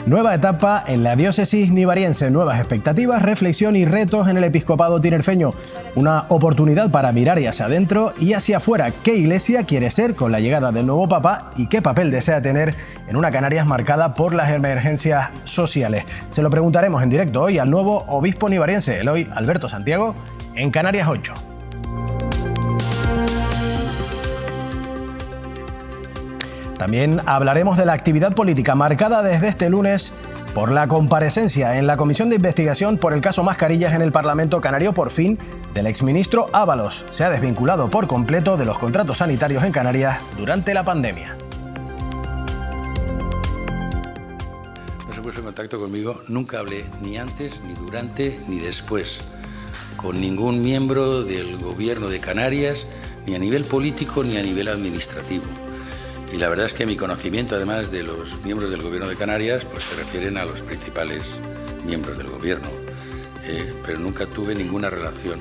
Nueva etapa en la diócesis nivariense, nuevas expectativas, reflexión y retos en el episcopado tinerfeño. Una oportunidad para mirar hacia adentro y hacia afuera. ¿Qué iglesia quiere ser con la llegada del nuevo Papa y qué papel desea tener en una Canarias marcada por las emergencias sociales? Se lo preguntaremos en directo hoy al nuevo obispo nivariense, Eloy Alberto Santiago, en Canarias 8. También hablaremos de la actividad política marcada desde este lunes por la comparecencia en la Comisión de Investigación por el caso Mascarillas en el Parlamento Canario por fin del exministro Ábalos. Se ha desvinculado por completo de los contratos sanitarios en Canarias durante la pandemia. No se puso en contacto conmigo, nunca hablé ni antes, ni durante, ni después con ningún miembro del Gobierno de Canarias, ni a nivel político ni a nivel administrativo. Y la verdad es que mi conocimiento, además de los miembros del Gobierno de Canarias, pues se refieren a los principales miembros del Gobierno. Pero nunca tuve ninguna relación,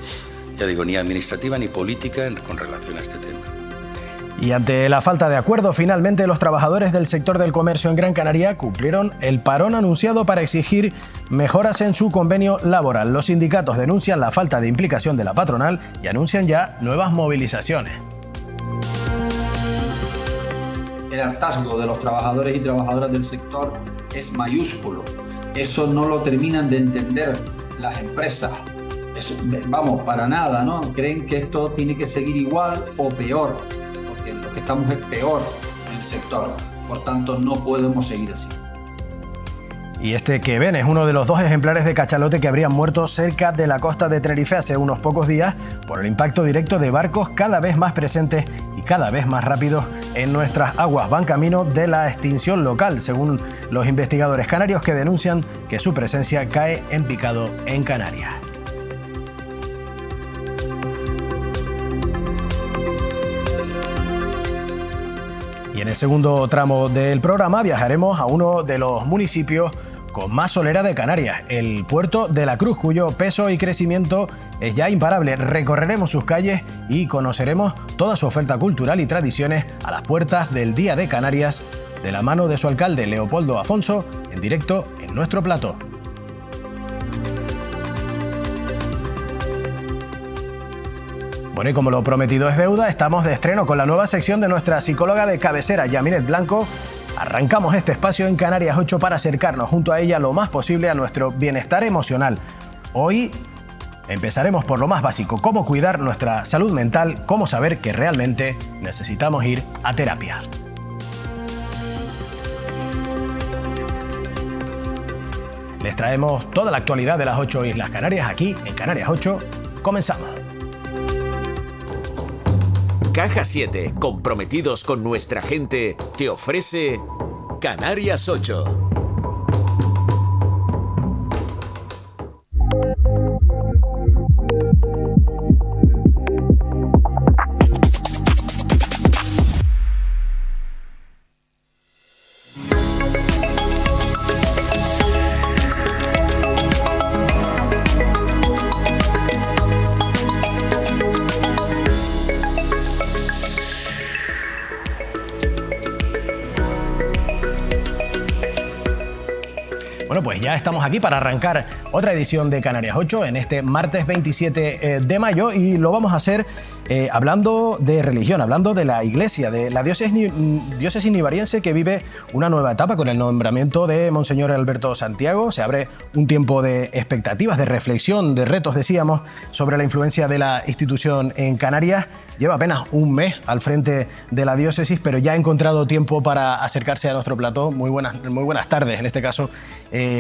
ya digo, ni administrativa ni política con relación a este tema. Y ante la falta de acuerdo, finalmente los trabajadores del sector del comercio en Gran Canaria cumplieron el parón anunciado para exigir mejoras en su convenio laboral. Los sindicatos denuncian la falta de implicación de la patronal y anuncian ya nuevas movilizaciones. El hartazgo de los trabajadores y trabajadoras del sector es mayúsculo. Eso no lo terminan de entender las empresas. Eso, vamos, para nada, ¿no? Creen que esto tiene que seguir igual o peor, porque lo que estamos es peor en el sector. Por tanto, no podemos seguir así. Y este que ven es uno de los 2 ejemplares de cachalote que habrían muerto cerca de la costa de Tenerife hace unos pocos días por el impacto directo de barcos cada vez más presentes y cada vez más rápidos en nuestras aguas. Van camino de la extinción local, según los investigadores canarios que denuncian que su presencia cae en picado en Canarias. Y en el segundo tramo del programa viajaremos a uno de los municipios con más solera de Canarias, el Puerto de la Cruz, cuyo peso y crecimiento es ya imparable. Recorreremos sus calles y conoceremos toda su oferta cultural y tradiciones a las puertas del Día de Canarias, de la mano de su alcalde Leopoldo Afonso, en directo en nuestro plató. Bueno, y como lo prometido es deuda, estamos de estreno con la nueva sección de nuestra psicóloga de cabecera, Yamilet Blanco. Arrancamos este espacio en Canarias 8 para acercarnos junto a ella lo más posible a nuestro bienestar emocional. Hoy empezaremos por lo más básico, cómo cuidar nuestra salud mental, cómo saber que realmente necesitamos ir a terapia. Les traemos toda la actualidad de las 8 Islas Canarias aquí en Canarias 8. Comenzamos. Caja 7, comprometidos con nuestra gente, te ofrece Canarias 8. Bueno, pues ya estamos aquí para arrancar otra edición de Canarias 8 en este martes 27 de mayo y lo vamos a hacer hablando de religión, hablando de la Iglesia, de la diócesis nivariense que vive una nueva etapa con el nombramiento de Monseñor Alberto Santiago. Se abre un tiempo de expectativas, de reflexión, de retos, decíamos, sobre la influencia de la institución en Canarias. Lleva apenas un mes al frente de la diócesis, pero ya ha encontrado tiempo para acercarse a nuestro plató. Muy buenas tardes, en este caso,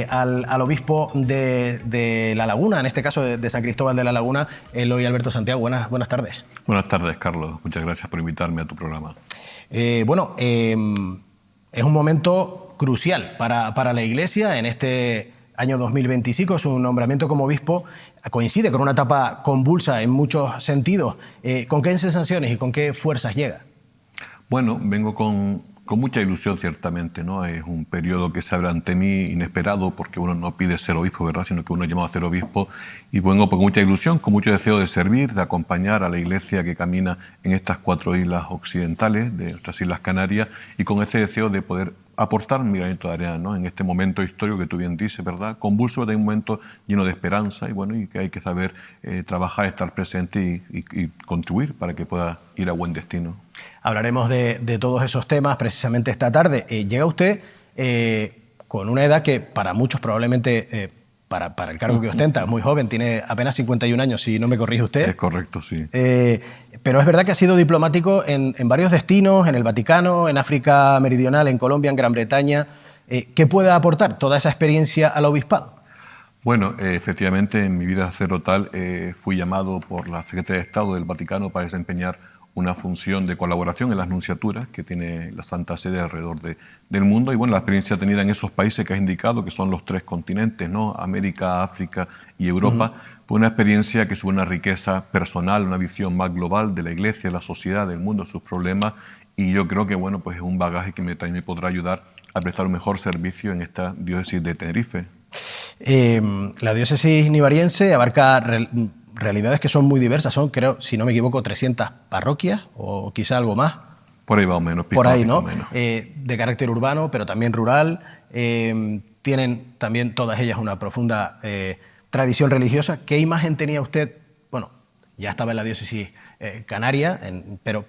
al obispo de La Laguna, en este caso de San Cristóbal de la Laguna, Eloy Alberto Santiago. Buenas tardes. Buenas tardes, Carlos. Muchas gracias por invitarme a tu programa. Es un momento crucial para la Iglesia en este año 2025. Su nombramiento como obispo coincide con una etapa convulsa en muchos sentidos. ¿Con qué sensaciones y con qué fuerzas llega? Bueno, vengo con mucha ilusión, ciertamente, ¿no? Es un periodo que se abre ante mí inesperado, porque uno no pide ser obispo, ¿verdad?, sino que uno es llamado a ser obispo, y vengo con mucha ilusión, con mucho deseo de servir, de acompañar a la Iglesia que camina en estas 4 islas occidentales de nuestras Islas Canarias, y con ese deseo de poder aportar mi granito de arena, ¿no? En este momento histórico que tú bien dices, ¿verdad? Convulso, pero hay un momento lleno de esperanza y bueno, y que hay que saber trabajar, estar presente y contribuir para que pueda ir a buen destino. Hablaremos de todos esos temas precisamente esta tarde. Llega usted con una edad que para muchos probablemente, para el cargo que ostenta, es muy joven, tiene apenas 51 años, si no me corrige usted. Es correcto, sí. Pero es verdad que ha sido diplomático en varios destinos, en el Vaticano, en África Meridional, en Colombia, en Gran Bretaña. ¿Qué puede aportar toda esa experiencia al obispado? Bueno, efectivamente, en mi vida sacerdotal fui llamado por la Secretaría de Estado del Vaticano para desempeñar una función de colaboración en las nunciaturas que tiene la Santa Sede alrededor del mundo. Y bueno, la experiencia tenida en esos países que has indicado, que son los 3 continentes, ¿no? América, África y Europa, fue una experiencia que supone una riqueza personal, una visión más global de la Iglesia, de la sociedad, del mundo, de sus problemas. Y yo creo que bueno, pues es un bagaje que también me podrá ayudar a prestar un mejor servicio en esta diócesis de Tenerife. La diócesis nivariense abarca realidades que son muy diversas. Son, creo, si no me equivoco, 300 parroquias o quizá algo más. Por ahí va o menos. Por ahí, ¿no? De carácter urbano, pero también rural. Tienen también todas ellas una profunda tradición religiosa. ¿Qué imagen tenía usted? Bueno, ya estaba en la diócesis canaria, pero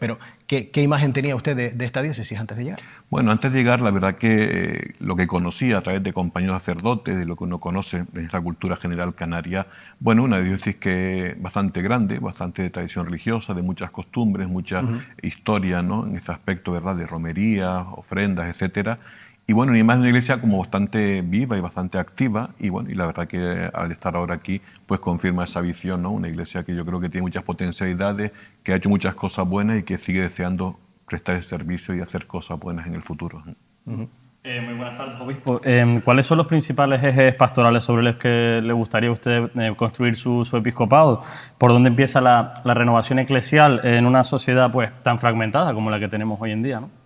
¿qué imagen tenía usted de esta diócesis antes de llegar? Bueno, antes de llegar, la verdad que lo que conocía a través de compañeros sacerdotes, de lo que uno conoce de esta cultura general canaria, bueno, una diócesis que es bastante grande, bastante de tradición religiosa, de muchas costumbres, mucha historia, ¿no? En ese aspecto, ¿verdad?, de romerías, ofrendas, etcétera. Y bueno, una imagen de una iglesia como bastante viva y bastante activa, y bueno, y la verdad que al estar ahora aquí, pues confirma esa visión, ¿no? Una iglesia que yo creo que tiene muchas potencialidades, que ha hecho muchas cosas buenas y que sigue deseando prestar el servicio y hacer cosas buenas en el futuro. Muy buenas tardes, obispo. ¿Cuáles son los principales ejes pastorales sobre los que le gustaría a usted construir su episcopado? ¿Por dónde empieza la renovación eclesial en una sociedad pues tan fragmentada como la que tenemos hoy en día, ¿no?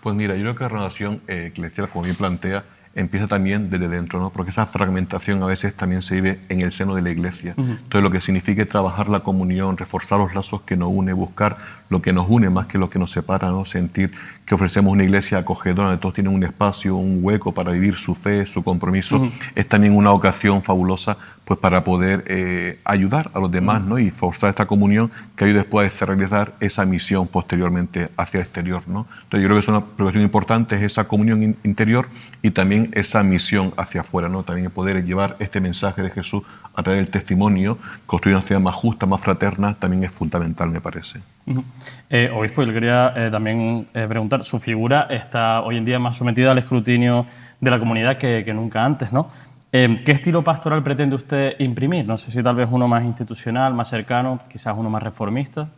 Pues mira, yo creo que la renovación eclesial, como bien plantea, empieza también desde dentro, ¿no? Porque esa fragmentación a veces también se vive en el seno de la iglesia. Entonces, lo que significa trabajar la comunión, reforzar los lazos que nos une, buscar lo que nos une más que lo que nos separa, ¿no? Sentir que ofrecemos una iglesia acogedora, donde todos tienen un espacio, un hueco para vivir su fe, su compromiso. Es también una ocasión fabulosa pues para poder ayudar a los demás, ¿no? Y forzar esta comunión que ayude después a realizar esa misión posteriormente hacia el exterior, ¿no? Entonces yo creo que es una preocupación importante, es esa comunión interior y también esa misión hacia afuera, ¿no? También poder llevar este mensaje de Jesús a través del testimonio, construir una sociedad más justa, más fraterna, también es fundamental, me parece. Obispo, yo le quería también preguntar, su figura está hoy en día más sometida al escrutinio de la comunidad que nunca antes, ¿no? ¿Qué estilo pastoral pretende usted imprimir? No sé si tal vez uno más institucional, más cercano, quizás uno más reformista.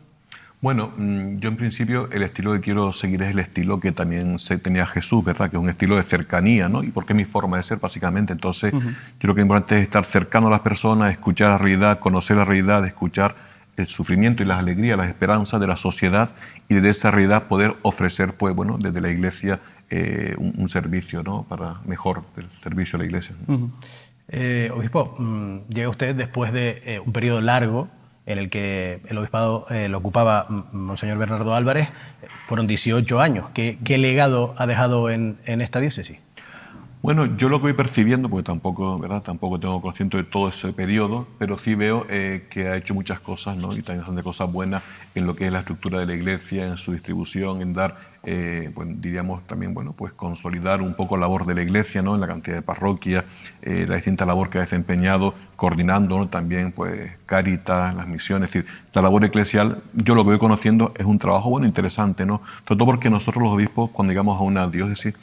Bueno, yo en principio el estilo que quiero seguir es el estilo que también tenía Jesús, ¿verdad? Que es un estilo de cercanía, ¿no? Y porque es mi forma de ser, básicamente. Entonces, yo creo que lo importante es estar cercano a las personas, escuchar la realidad, conocer la realidad, escuchar el sufrimiento y las alegrías, las esperanzas de la sociedad y desde esa realidad poder ofrecer, pues bueno, desde la iglesia un servicio, ¿no? Para mejor el servicio a la iglesia. Obispo, llega usted después de un periodo largo en el que el obispado lo ocupaba Monseñor Bernardo Álvarez. Fueron 18 años. ¿Qué legado ha dejado en esta diócesis? Bueno, yo lo que voy percibiendo, porque tampoco tengo consciente de todo ese periodo, pero sí veo que ha hecho muchas cosas, ¿no? Y también bastante cosas buenas en lo que es la estructura de la iglesia, en su distribución, en dar, diríamos también, bueno, pues consolidar un poco la labor de la iglesia, ¿no? En la cantidad de parroquias, la distinta labor que ha desempeñado, coordinando, ¿no? También, pues, Cáritas, las misiones, es decir, la labor eclesial, yo lo que voy conociendo es un trabajo, bueno, interesante, ¿no? Sobre todo porque nosotros los obispos, cuando llegamos a una diócesis,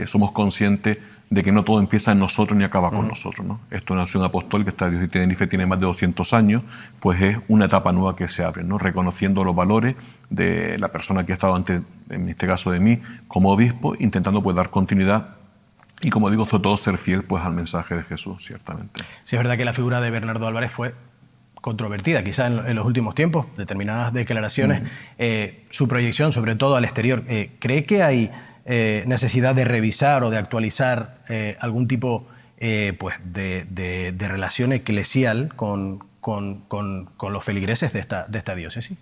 somos conscientes de que no todo empieza en nosotros ni acaba con nosotros, ¿no? Esto es una acción apostólica, esta diócesis de Tenerife tiene más de 200 años, pues es una etapa nueva que se abre, ¿no? Reconociendo los valores de la persona que ha estado antes, en este caso de mí, como obispo, intentando pues dar continuidad y, como digo, sobre todo ser fiel pues al mensaje de Jesús, ciertamente. Sí, es verdad que la figura de Bernardo Álvarez fue controvertida, quizá en los últimos tiempos, determinadas declaraciones, su proyección, sobre todo al exterior. ¿Cree que hay necesidad de revisar o de actualizar algún tipo pues de relación eclesial con los feligreses de esta diócesis?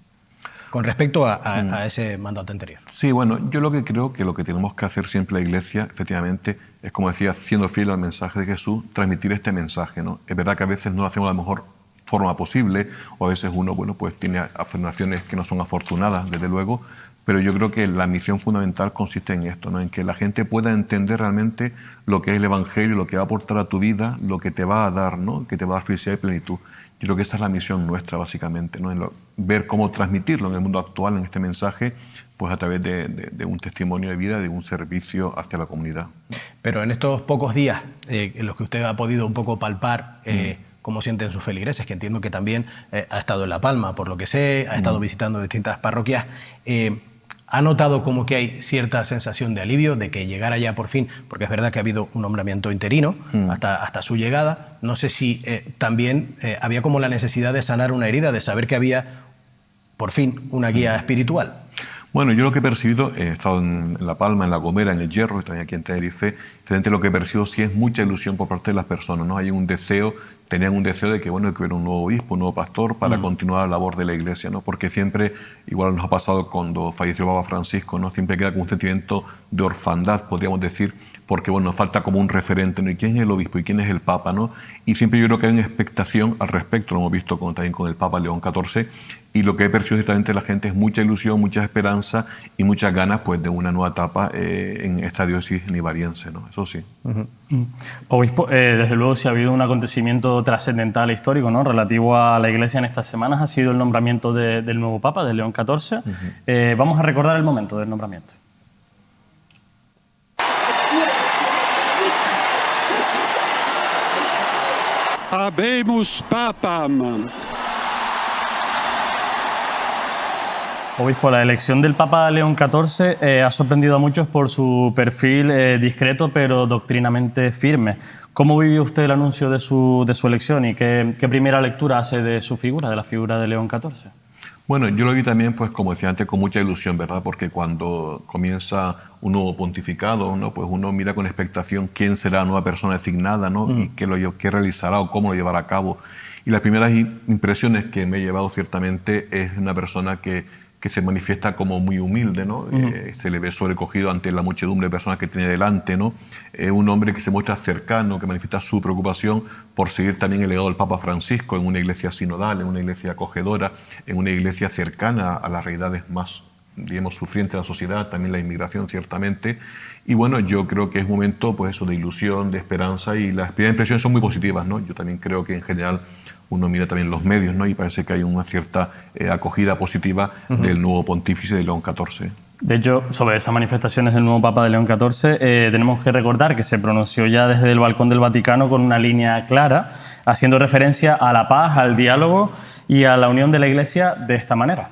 con respecto a ese mandato anterior. Sí, bueno, yo lo que creo que lo que tenemos que hacer siempre la Iglesia, efectivamente, es, como decía, siendo fiel al mensaje de Jesús, transmitir este mensaje, ¿no? Es verdad que a veces no lo hacemos de la mejor forma posible, o a veces uno, bueno, pues tiene afirmaciones que no son afortunadas, desde luego, pero yo creo que la misión fundamental consiste en esto, ¿no? En que la gente pueda entender realmente lo que es el Evangelio, lo que va a aportar a tu vida, lo que te va a dar, ¿no? Que te va a dar felicidad y plenitud. Yo creo que esa es la misión nuestra, básicamente, ¿no? Ver cómo transmitirlo en el mundo actual, en este mensaje, pues a través de un testimonio de vida, de un servicio hacia la comunidad. Pero en estos pocos días, en los que usted ha podido un poco palpar cómo sienten sus feligreses, que entiendo que también ha estado en La Palma, por lo que sé, ha estado visitando distintas parroquias, ¿ha notado como que hay cierta sensación de alivio, de que llegara ya por fin, porque es verdad que ha habido un nombramiento interino hasta su llegada? No sé si también había como la necesidad de sanar una herida, de saber que había por fin una guía espiritual. Bueno, yo lo que he percibido, he estado en La Palma, en La Gomera, en El Hierro, y también aquí en Tenerife, frente a lo que he percibido sí es mucha ilusión por parte de las personas, ¿no? Hay un deseo, tenían un deseo de que, bueno, que hubiera un nuevo obispo, un nuevo pastor para continuar la labor de la Iglesia, ¿no? Porque siempre, igual nos ha pasado cuando falleció el Papa Francisco, ¿no? Siempre queda con un sentimiento de orfandad, podríamos decir, porque, bueno, nos falta como un referente, ¿no? ¿Y quién es el obispo? ¿Y quién es el Papa, no? Y siempre yo creo que hay una expectación al respecto, lo hemos visto también con el Papa León XIV, y lo que he percibido ciertamente la gente es mucha ilusión, mucha esperanza y muchas ganas, pues, de una nueva etapa en esta diócesis nivariense, ¿no? Eso sí. Obispo, desde luego, si ha habido un acontecimiento trascendental e histórico, ¿no? Relativo a la Iglesia en estas semanas, ha sido el nombramiento del nuevo Papa, de León XIV. Vamos a recordar el momento del nombramiento. Habemus Papam. Obispo, la elección del Papa León XIV ha sorprendido a muchos por su perfil discreto pero doctrinamente firme. ¿Cómo vivió usted el anuncio de su elección y qué primera lectura hace de su figura, de la figura de León XIV? Bueno, yo lo vi también, pues como decía antes, con mucha ilusión, ¿verdad? Porque cuando comienza un nuevo pontificado, ¿no? Pues uno mira con expectación quién será la nueva persona designada, ¿no? Y qué realizará o cómo lo llevará a cabo. Y las primeras impresiones que me he llevado ciertamente es una persona que se manifiesta como muy humilde, ¿no? Se le ve sobrecogido ante la muchedumbre de personas que tiene delante, ¿no? Un hombre que se muestra cercano, que manifiesta su preocupación por seguir también el legado del Papa Francisco en una iglesia sinodal, en una iglesia acogedora, en una iglesia cercana a las realidades más, digamos, sufrientes de la sociedad, también la inmigración, ciertamente. Y bueno, yo creo que es un momento, pues eso, de ilusión, de esperanza, y las primeras impresiones son muy positivas, ¿no? Yo también creo que en general uno mira también los medios, ¿no? Y parece que hay una cierta acogida positiva del nuevo pontífice de León XIV. De hecho, sobre esas manifestaciones del nuevo Papa de León XIV, tenemos que recordar que se pronunció ya desde el balcón del Vaticano con una línea clara, haciendo referencia a la paz, al diálogo y a la unión de la Iglesia de esta manera.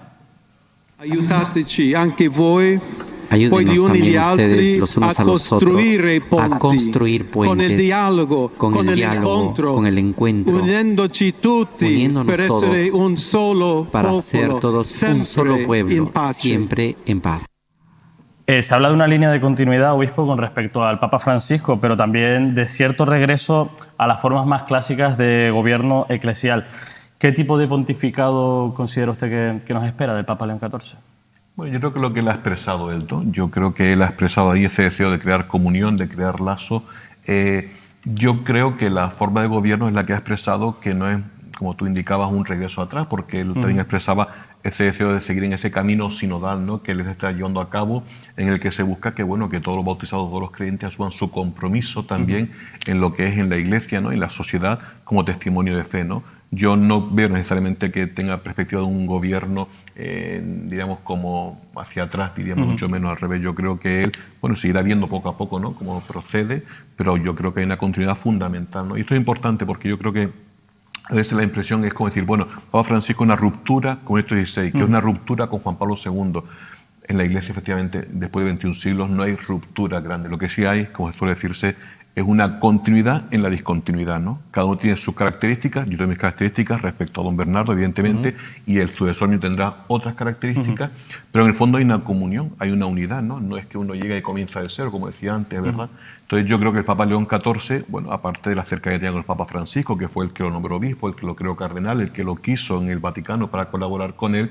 Aiutateci anche voi. Ayúdenos también ustedes los unos a los otros a construir puentes con el diálogo, con el encuentro, uniéndonos todos para ser todos un solo pueblo, siempre en paz. Se habla de una línea de continuidad, obispo, con respecto al Papa Francisco, pero también de cierto regreso a las formas más clásicas de gobierno eclesial. ¿Qué tipo de pontificado considera usted que nos espera del Papa León XIV? Bueno, yo creo que lo que él ha expresado él, ¿no? Yo creo que él ha expresado ahí ese deseo de crear comunión, de crear lazo. Yo creo que la forma de gobierno es la que ha expresado, que no es, como tú indicabas, un regreso atrás, porque él también expresaba ese deseo de seguir en ese camino sinodal, ¿no? Que él está llevando a cabo, en el que se busca que, bueno, que todos los bautizados, todos los creyentes asuman su compromiso también en lo que es en la Iglesia, ¿no? En la sociedad, como testimonio de fe, ¿no? Yo no veo necesariamente que tenga perspectiva de un gobierno, diríamos, como hacia atrás, diríamos, mucho menos al revés. Yo creo que él, bueno, seguirá viendo poco a poco, ¿no? Cómo procede, pero yo creo que hay una continuidad fundamental, ¿no? Y esto es importante porque yo creo que a veces la impresión es como decir, bueno, Papa Francisco una ruptura con Benedicto XVI, que es una ruptura con Juan Pablo II. En la Iglesia, efectivamente, después de 21 siglos no hay ruptura grande. Lo que sí hay, como suele decirse, es una continuidad en la discontinuidad, ¿no? Cada uno tiene sus características, yo tengo mis características respecto a don Bernardo, evidentemente, y el sucesor mío tendrá otras características, pero en el fondo hay una comunión, hay una unidad, ¿no? No es que uno llegue y comienza de cero, como decía antes, ¿verdad? Entonces yo creo que el Papa León XIV, bueno, aparte de la cercanía que tenía con el Papa Francisco, que fue el que lo nombró obispo, el que lo creó cardenal, el que lo quiso en el Vaticano para colaborar con él,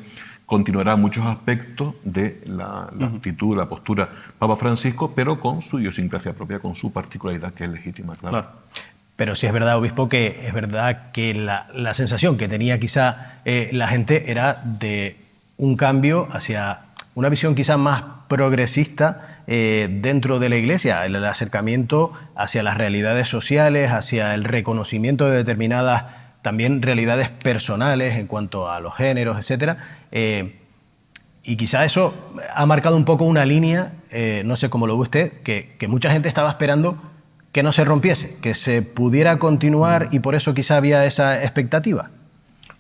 continuará muchos aspectos de la actitud, la postura Papa Francisco, pero con su idiosincrasia propia, con su particularidad que es legítima, claro. Pero sí es verdad, obispo, que la sensación que tenía quizá la gente era de un cambio hacia una visión quizá más progresista dentro de la Iglesia, el acercamiento hacia las realidades sociales, hacia el reconocimiento de determinadas también realidades personales en cuanto a los géneros, etc. Y quizá eso ha marcado un poco una línea, no sé cómo lo ve usted, que mucha gente estaba esperando que no se rompiese, que se pudiera continuar y por eso quizá había esa expectativa.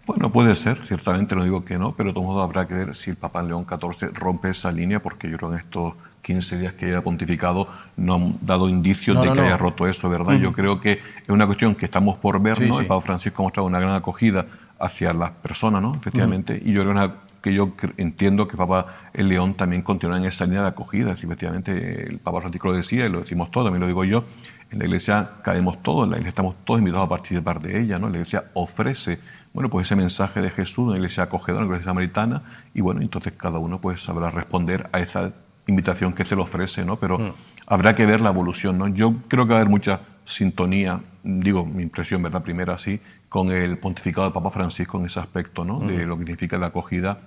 Bueno, puede ser, ciertamente no digo que no, pero de todo modo habrá que ver si el Papa León XIV rompe esa línea, porque yo creo que en estos 15 días que haya pontificado no han dado indicios de que haya roto eso, ¿verdad? Yo creo que es una cuestión que estamos por ver, ¿no? El Papa Francisco ha mostrado una gran acogida hacia las personas, ¿no? Efectivamente, y yo creo que yo entiendo que Papa León también continúa en esa línea de acogida. Efectivamente, el Papa Francisco lo decía y lo decimos todos, también lo digo yo, en la Iglesia cabemos todos, en la Iglesia estamos todos invitados a participar de ella, ¿no? La Iglesia ofrece, bueno, pues ese mensaje de Jesús, una Iglesia acogedora, una Iglesia samaritana, y bueno, entonces cada uno pues sabrá responder a esa invitación que se le ofrece, ¿no? Pero habrá que ver la evolución, ¿no? Yo creo que va a haber mucha sintonía, digo, mi impresión, ¿verdad? Primera, sí, con el pontificado del Papa Francisco en ese aspecto, ¿no? De lo que significa la acogida.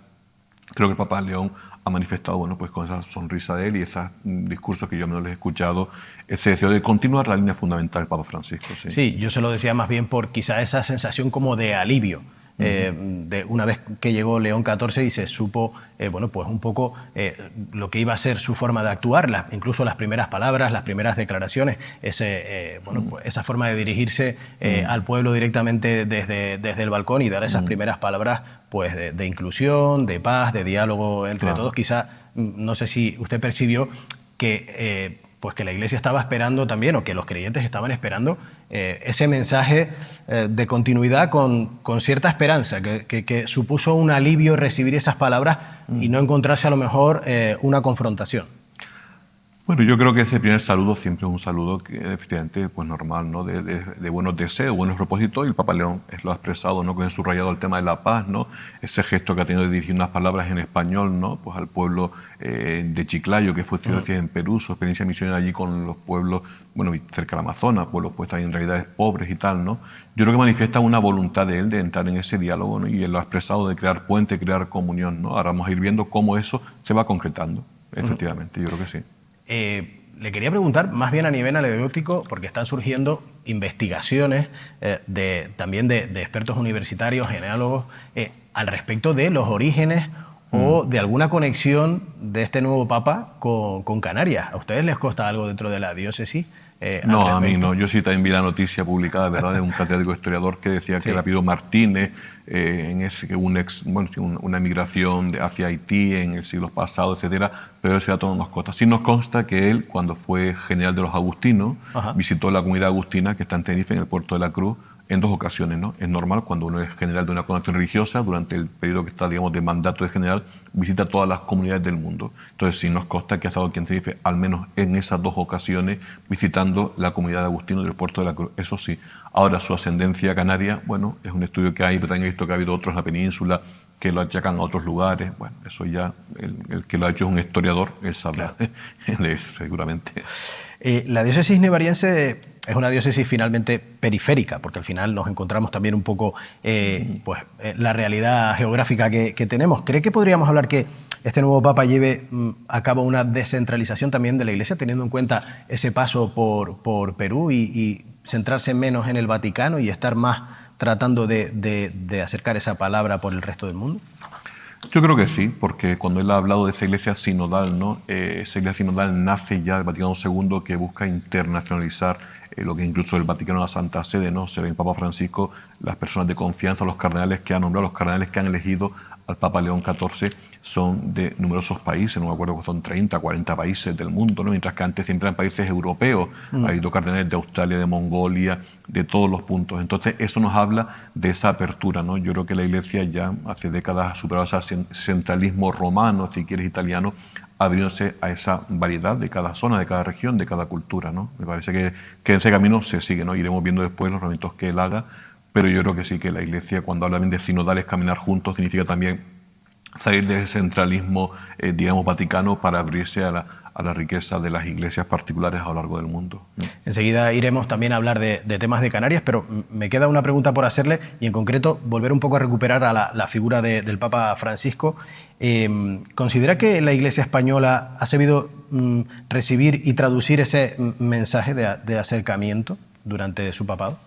Creo que el Papa León ha manifestado, bueno, pues con esa sonrisa de él y esos discursos que yo me los he escuchado, ese deseo de continuar la línea fundamental del Papa Francisco. Sí, sí, yo se lo decía más bien por quizá esa sensación como de alivio. De una vez que llegó León XIV y se supo, bueno, pues un poco lo que iba a ser su forma de actuar, incluso las primeras palabras, las primeras declaraciones, bueno, pues esa forma de dirigirse al pueblo directamente desde el balcón y dar esas primeras palabras pues de inclusión, de paz, de diálogo entre todos. Quizá, no sé si usted percibió que pues que la Iglesia estaba esperando también, o que los creyentes estaban esperando ese mensaje de continuidad con cierta esperanza, que supuso un alivio recibir esas palabras y no encontrarse a lo mejor una confrontación. Bueno, yo creo que ese primer saludo siempre es un saludo que efectivamente pues normal, ¿no? De buenos deseos, buenos propósitos, y el Papa León lo ha expresado, ¿no? Con el subrayado el tema de la paz, ¿no? Ese gesto que ha tenido de dirigir unas palabras en español, ¿no? Pues al pueblo de Chiclayo, que fue estudiado en Perú, su experiencia misionera allí con los pueblos, bueno, cerca del Amazonas, pueblos pues también en realidades pobres y tal, ¿no? Yo creo que manifiesta una voluntad de él de entrar en ese diálogo, ¿no? Y él lo ha expresado de crear puente, crear comunión, ¿no? Ahora vamos a ir viendo cómo eso se va concretando, efectivamente, yo creo que sí. Le quería preguntar, más bien a nivel anecdótico, porque están surgiendo investigaciones también de expertos universitarios, genealogos, al respecto de los orígenes o de alguna conexión de este nuevo Papa con Canarias. ¿A ustedes les consta algo dentro de la diócesis? No, a mí no. Yo sí también vi la noticia publicada, ¿verdad?, de un catedrático historiador que decía que Lápido Martínez, una migración hacia Haití en el siglo pasado, etcétera, pero eso ya todo nos consta. Sí nos consta que él, cuando fue general de los agustinos, visitó la comunidad agustina que está en Tenerife, en el Puerto de la Cruz, en 2 ocasiones, ¿no? Es normal cuando uno es general de una congregación religiosa, durante el periodo que está, digamos, de mandato de general, visita todas las comunidades del mundo. Entonces sí nos consta que ha estado aquí en Tenerife, al menos en esas 2 ocasiones, visitando la comunidad de agustinos del Puerto de la Cruz. Eso sí. Ahora su ascendencia canaria, bueno, es un estudio que hay, pero también he visto que ha habido otros en la península que lo achacan a otros lugares. Bueno, eso ya, el que lo ha hecho es un historiador, él sabrá de eso, seguramente. La diócesis nevariense es una diócesis finalmente periférica, porque al final nos encontramos también un poco la realidad geográfica que tenemos. ¿Cree que podríamos hablar que este nuevo Papa lleve a cabo una descentralización también de la Iglesia, teniendo en cuenta ese paso por Perú y centrarse menos en el Vaticano y estar más tratando de acercar esa palabra por el resto del mundo? Yo creo que sí, porque cuando él ha hablado de esa iglesia sinodal, ¿no? Esa iglesia sinodal nace ya del Vaticano II, que busca internacionalizar lo que incluso el Vaticano, la Santa Sede, ¿no? Se ve en Papa Francisco, las personas de confianza, los cardenales que ha nombrado, los cardenales que han elegido al Papa León XIV son de numerosos países, no me acuerdo que son 30, 40 países del mundo, ¿no? Mientras que antes siempre eran países europeos, ha habido cardenales de Australia, de Mongolia, de todos los puntos. Entonces eso nos habla de esa apertura, ¿no? Yo creo que la Iglesia ya hace décadas ha superado ese centralismo romano, si quieres italiano, abriéndose a esa variedad de cada zona, de cada región, de cada cultura, ¿no? Me parece que en ese camino se sigue, ¿no? Iremos viendo después los movimientos que él haga, pero yo creo que sí, que la Iglesia, cuando habla bien de sinodales, caminar juntos, significa también salir de ese centralismo, digamos, vaticano para abrirse a la riqueza de las iglesias particulares a lo largo del mundo. Enseguida iremos también a hablar de temas de Canarias, pero me queda una pregunta por hacerle y en concreto volver un poco a recuperar a la figura del Papa Francisco. ¿Considera que la Iglesia española ha sabido recibir y traducir ese mensaje de acercamiento durante su papado?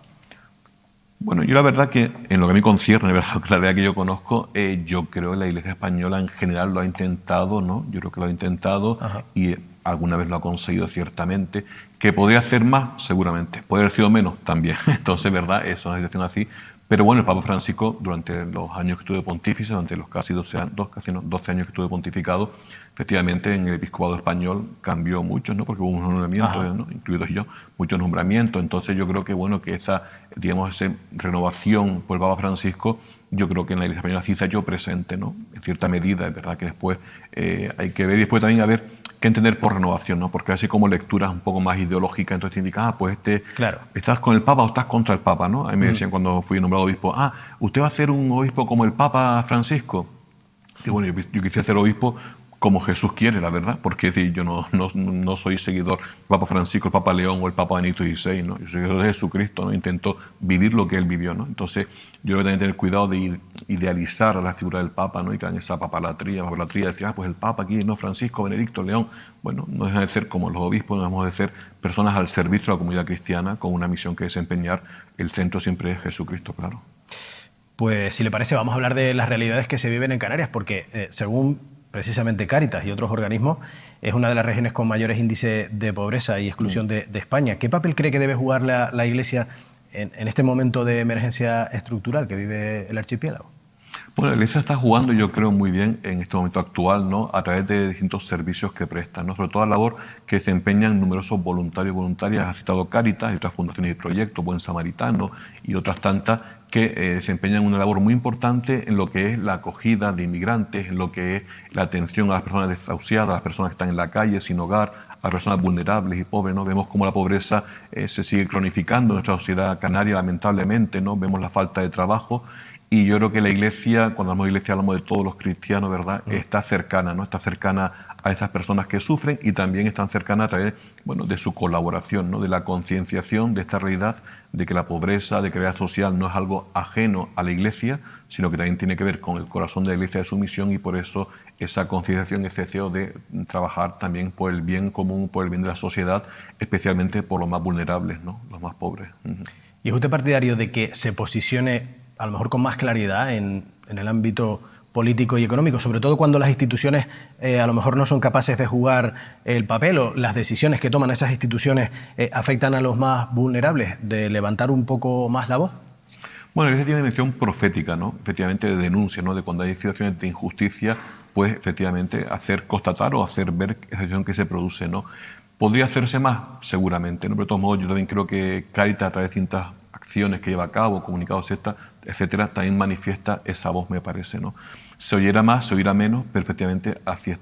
Bueno, yo la verdad que en lo que a mí concierne, la realidad que yo conozco, yo creo que la Iglesia española en general lo ha intentado, ¿no? Yo creo que lo ha intentado. Ajá. Y alguna vez lo ha conseguido ciertamente. ¿Que podría hacer más? Seguramente. ¿Podría haber sido menos? También. Entonces, ¿verdad? Eso es una situación así. Pero bueno, el Papa Francisco, durante los años que estuve pontífice, durante los casi 12 años que estuve pontificado, efectivamente en el episcopado español cambió mucho, ¿no? Porque hubo unos nombramientos, ¿no? Incluidos yo, muchos nombramientos. Entonces yo creo que, bueno, que esa renovación por el Papa Francisco, yo creo que en la Iglesia española sí se ha hecho presente, ¿no? En cierta medida, es verdad que después hay que ver y después también a ver qué entender por renovación, ¿no? Porque así como lecturas un poco más ideológicas, entonces te indica, pues claro, ¿estás con el Papa o estás contra el Papa, no? A mí me decían cuando fui nombrado obispo, ¿usted va a ser un obispo como el Papa Francisco? Y bueno, yo quisiera ser obispo como Jesús quiere, la verdad, porque sí, yo no soy seguidor del Papa Francisco, el Papa León o el Papa Benito XVI, ¿no? Yo soy seguidor de Jesucristo, ¿no? Intento vivir lo que él vivió, ¿no? Entonces, yo creo que también tener cuidado de idealizar a la figura del Papa, ¿no? Y que en esa papalatría, decir, pues el Papa aquí, no, Francisco, Benedicto, León. Bueno, no dejan de ser como los obispos, no dejamos de ser personas al servicio de la comunidad cristiana con una misión que desempeñar. El centro siempre es Jesucristo, claro. Pues, si le parece, vamos a hablar de las realidades que se viven en Canarias, porque según precisamente Cáritas y otros organismos, es una de las regiones con mayores índices de pobreza y exclusión de España. ¿Qué papel cree que debe jugar la Iglesia en este momento de emergencia estructural que vive el archipiélago? Bueno, la Iglesia está jugando, yo creo, muy bien en este momento actual, ¿no? A través de distintos servicios que prestan, ¿no? Sobre todo la labor que desempeñan numerosos voluntarios y voluntarias. Ha citado Cáritas y otras fundaciones y proyectos, Buen Samaritano y otras tantas, que desempeñan una labor muy importante en lo que es la acogida de inmigrantes, en lo que es la atención a las personas desahuciadas, a las personas que están en la calle sin hogar, a personas vulnerables y pobres, ¿no? Vemos cómo la pobreza se sigue cronificando en nuestra sociedad canaria, lamentablemente, ¿no? Vemos la falta de trabajo. Y yo creo que la Iglesia, cuando hablamos de Iglesia hablamos de todos los cristianos, ¿verdad? Está cercana, ¿no? Está cercana a esas personas que sufren y también están cercanas a través, bueno, de su colaboración, ¿no? De la concienciación de esta realidad, de que la pobreza, de que la realidad social no es algo ajeno a la Iglesia, sino que también tiene que ver con el corazón de la Iglesia, de su misión, y por eso esa concienciación, ese deseo de trabajar también por el bien común, por el bien de la sociedad, especialmente por los más vulnerables, ¿no? Los más pobres. ¿Y es usted partidario de que se posicione a lo mejor con más claridad en el ámbito político y económico, sobre todo cuando las instituciones a lo mejor no son capaces de jugar el papel o las decisiones que toman esas instituciones afectan a los más vulnerables, de levantar un poco más la voz? Bueno, la Iglesia tiene una dimensión profética, ¿no? Efectivamente, de denuncia, ¿no? De cuando hay situaciones de injusticia, pues efectivamente hacer constatar o hacer ver esa situación que se produce, ¿no? ¿Podría hacerse más? Seguramente, ¿no? Pero de todos modos, yo también creo que Cáritas, a través de distintas acciones que lleva a cabo, comunicados, etcétera, también manifiesta esa voz, me parece, ¿no? Se oyera más, se oirá menos, pero efectivamente hacia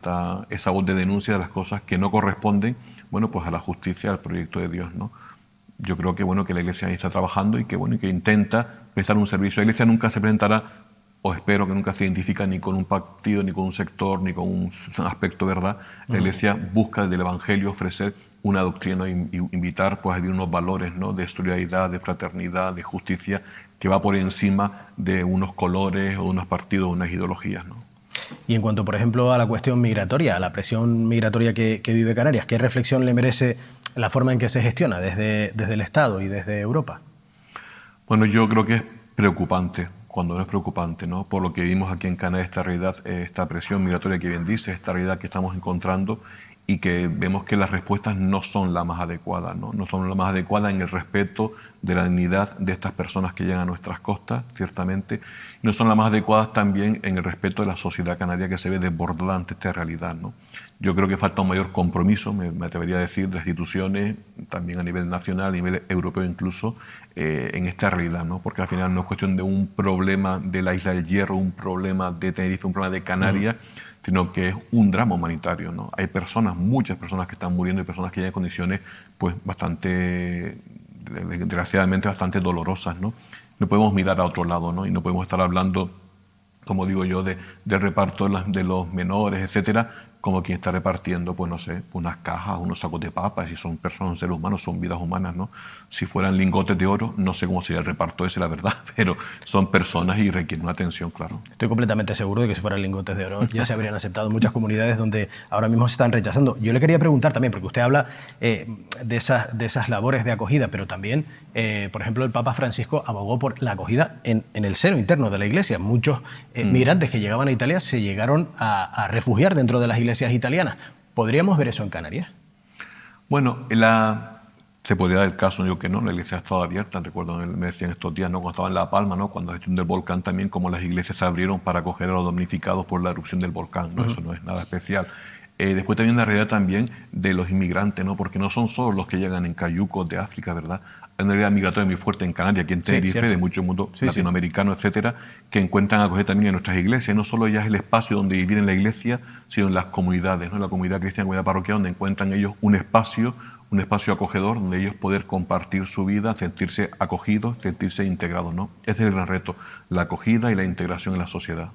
esa voz de denuncia de las cosas que no corresponden, bueno, pues a la justicia, al proyecto de Dios, ¿no? Yo creo que, bueno, que la Iglesia ahí está trabajando y que, bueno, y que intenta prestar un servicio. La Iglesia nunca se presentará, o espero que nunca se identifica ni con un partido, ni con un sector, ni con un aspecto, ¿verdad? La Iglesia busca desde el Evangelio ofrecer una doctrina, invitar pues, a vivir unos valores, ¿no? De solidaridad, de fraternidad, de justicia, que va por encima de unos colores o de unos partidos o unas ideologías, ¿no? Y en cuanto, por ejemplo, a la cuestión migratoria, a la presión migratoria que vive Canarias, ¿qué reflexión le merece la forma en que se gestiona desde el Estado y desde Europa? Bueno, yo creo que es preocupante, cuando no es preocupante, ¿no? Por lo que vimos aquí en Canarias, esta realidad, esta presión migratoria que bien dice, esta realidad que estamos encontrando, y que vemos que las respuestas no son las más adecuadas, ¿no? No son las más adecuadas en el respeto de la dignidad de estas personas que llegan a nuestras costas, ciertamente. No son las más adecuadas también en el respeto de la sociedad canaria que se ve desbordada ante esta realidad, ¿no? Yo creo que falta un mayor compromiso, me atrevería a decir, de las instituciones, también a nivel nacional, a nivel europeo incluso, en esta realidad, ¿no? Porque al final no es cuestión de un problema de la Isla del Hierro, un problema de Tenerife, un problema de Canarias, sino que es un drama humanitario, ¿no? Hay personas, muchas personas que están muriendo y personas que ya en condiciones pues bastante, desgraciadamente bastante dolorosas, ¿no? No podemos mirar a otro lado, ¿no? Y no podemos estar hablando como digo yo, de reparto de los menores, etcétera, como quien está repartiendo, pues no sé, unas cajas, unos sacos de papas, y son personas, seres humanos, son vidas humanas, ¿no? Si fueran lingotes de oro, no sé cómo sería el reparto ese, la verdad, pero son personas y requieren una atención, claclaro. Estoy completamente seguro de que si fueran lingotes de oro ya se habrían aceptado en muchas comunidades donde ahora mismo se están rechazando. Yo le quería preguntar también, porque usted habla de esas labores de acogida, pero también, por ejemplo, el Papa Francisco abogó por la acogida en el seno interno de la Iglesia. Muchos migrantes que llegaban a Italia se llegaron a refugiar dentro de las iglesias italianas. ¿Podríamos ver eso en Canarias? Bueno, se podría dar el caso, yo que no, la iglesia estaba abierta, recuerdo, me decían estos días, ¿no? Cuando estaba en La Palma, ¿no? Cuando la gestión del volcán también, como las iglesias se abrieron para acoger a los damnificados por la erupción del volcán, ¿no? Eso no es nada especial. Después también la realidad también de los inmigrantes, ¿no? Porque no son solo los que llegan en cayucos de África, ¿verdad? Hay una realidad migratoria muy fuerte en Canarias, aquí en Tenerife, de mucho mundo latinoamericano, etcétera, que encuentran acogida también en nuestras iglesias. No solo ya es el espacio donde vivir en la iglesia, sino en las comunidades, ¿no? En la comunidad cristiana, la comunidad parroquial, donde encuentran ellos un espacio acogedor, donde ellos poder compartir su vida, sentirse acogidos, sentirse integrados, ¿no? Ese es el gran reto, la acogida y la integración en la sociedad.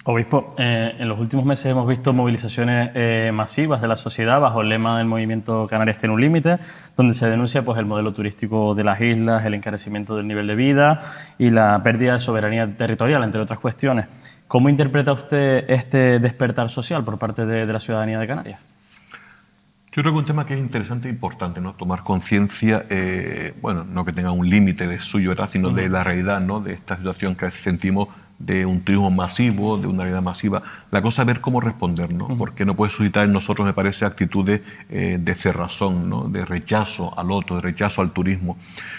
Obispo, en los últimos meses hemos visto movilizaciones masivas de la sociedad bajo el lema del movimiento Canarias tiene un límite, donde se denuncia pues, el modelo turístico de las islas, el encarecimiento del nivel de vida y la pérdida de soberanía territorial, entre otras cuestiones. ¿Cómo interpreta usted este despertar social por parte de la ciudadanía de Canarias? Yo creo que un tema que es interesante e importante, ¿no? Tomar conciencia, bueno, no que tenga un límite de suyo, ¿verdad? Sino de la realidad, ¿no? De esta situación que sentimos de un turismo masivo, de una realidad masiva. La cosa es ver cómo responder, ¿no? Porque no puede suscitar en nosotros, me parece, actitudes de cerrazón, ¿no? De rechazo al otro, de rechazo al turismo.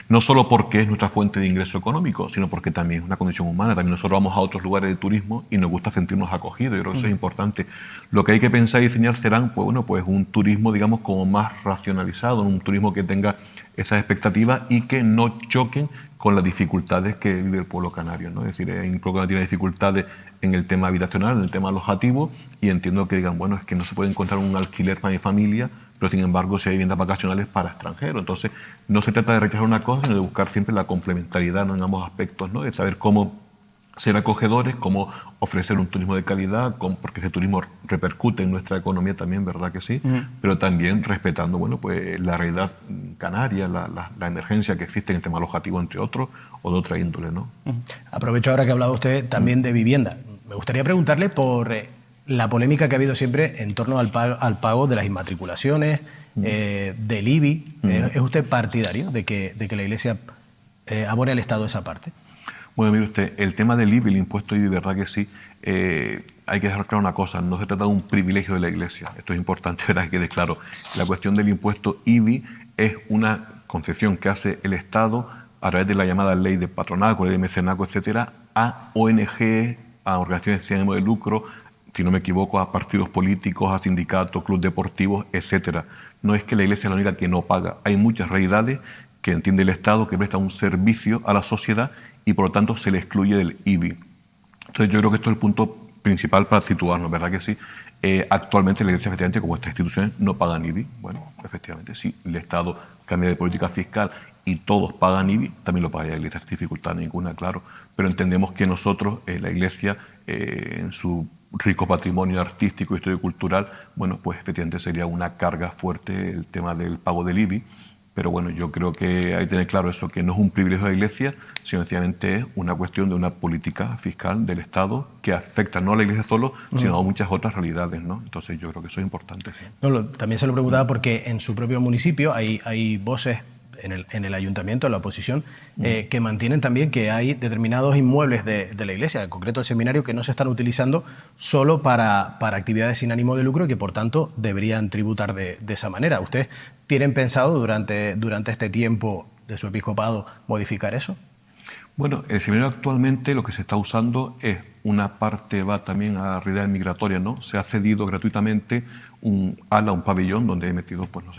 No solo porque es nuestra fuente de ingreso económico, sino porque también es una condición humana. También nosotros vamos a otros lugares de turismo y nos gusta sentirnos acogidos. Yo creo que eso es importante. Lo que hay que pensar y diseñar serán, pues bueno, pues un turismo, digamos, como más racionalizado, un turismo que tenga esas expectativas y que no choquen con las dificultades que vive el pueblo canario, ¿no? Es decir, hay un pueblo que tiene dificultades en el tema habitacional, en el tema alojativo, y entiendo que digan, bueno, es que no se puede encontrar un alquiler para mi familia, pero sin embargo sí hay viviendas vacacionales para extranjeros. Entonces, no se trata de rechazar una cosa, sino de buscar siempre la complementariedad, ¿no? En ambos aspectos, ¿no? De saber cómo ser acogedores, cómo ofrecer un turismo de calidad, porque ese turismo repercute en nuestra economía también, ¿verdad que sí? Pero también respetando, bueno, pues la realidad canaria, la emergencia que existe en el tema alojativo, entre otros, o de otra índole, ¿no? Aprovecho ahora que ha hablado usted también de vivienda. Me gustaría preguntarle por la polémica que ha habido siempre en torno al pago de las inmatriculaciones, del IBI. ¿Es usted partidario de que la Iglesia abone al Estado esa parte? Bueno, mire usted, el tema del IBI, el impuesto IBI, verdad que sí, hay que dejar claro una cosa, no se trata de un privilegio de la Iglesia, esto es importante, ¿verdad? Que quede claro. La cuestión del impuesto IBI es una concesión que hace el Estado a través de la llamada ley de patronazgo, ley de mecenazgo, etcétera, a ONG, a organizaciones sin ánimo de lucro, si no me equivoco, a partidos políticos, a sindicatos, clubes deportivos, etcétera. No es que la Iglesia es la única que no paga, hay muchas realidades que entiende el Estado que presta un servicio a la sociedad y por lo tanto se le excluye del IBI. Entonces yo creo que esto es el punto principal para situarnos, ¿verdad que sí? Actualmente la Iglesia, efectivamente, como estas instituciones, no pagan IBI. Bueno, efectivamente, si el Estado cambia de política fiscal y todos pagan IBI, también lo pagaría la Iglesia, sin dificultad ninguna, claro. Pero entendemos que nosotros, la Iglesia, en su rico patrimonio artístico, histórico y cultural, bueno, pues efectivamente sería una carga fuerte el tema del pago del IBI. Pero bueno, yo creo que hay que tener claro eso, que no es un privilegio de la Iglesia, sino sencillamente es una cuestión de una política fiscal del Estado que afecta no a la Iglesia solo, sino a muchas otras realidades, ¿no? Entonces yo creo que eso es importante. Sí. No, también se lo preguntaba porque en su propio municipio hay voces en el ayuntamiento, en la oposición, que mantienen también que hay determinados inmuebles de la Iglesia, en concreto el seminario, que no se están utilizando solo para actividades sin ánimo de lucro y que por tanto deberían tributar de esa manera. ¿Ustedes tienen pensado durante este tiempo de su episcopado modificar eso? Bueno, el seminario actualmente lo que se está usando es una parte va también a la realidad migratoria, ¿no? Se ha cedido gratuitamente un pabellón donde he metido, pues no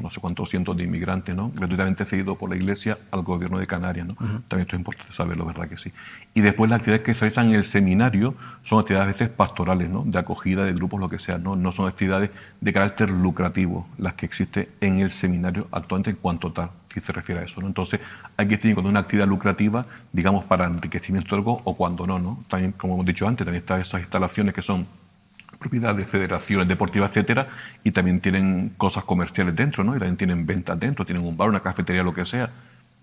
sé cuántos cientos de inmigrantes, ¿no? Gratuitamente cedido por la Iglesia al gobierno de Canarias, ¿no? También esto es importante saberlo, ¿verdad que sí? Y después las actividades que se realizan en el seminario son actividades a veces pastorales, ¿no? De acogida de grupos, lo que sea, ¿no? No son actividades de carácter lucrativo las que existen en el seminario actualmente en cuanto tal, si se refiere a eso, ¿no? Entonces hay que distinguir cuando una actividad lucrativa, digamos, para enriquecimiento de algo o cuando no, ¿no? También como hemos dicho antes, también están esas instalaciones que son propiedad de federaciones deportivas, etcétera, y también tienen cosas comerciales dentro, ¿no? Y también tienen ventas dentro, tienen un bar, una cafetería, lo que sea.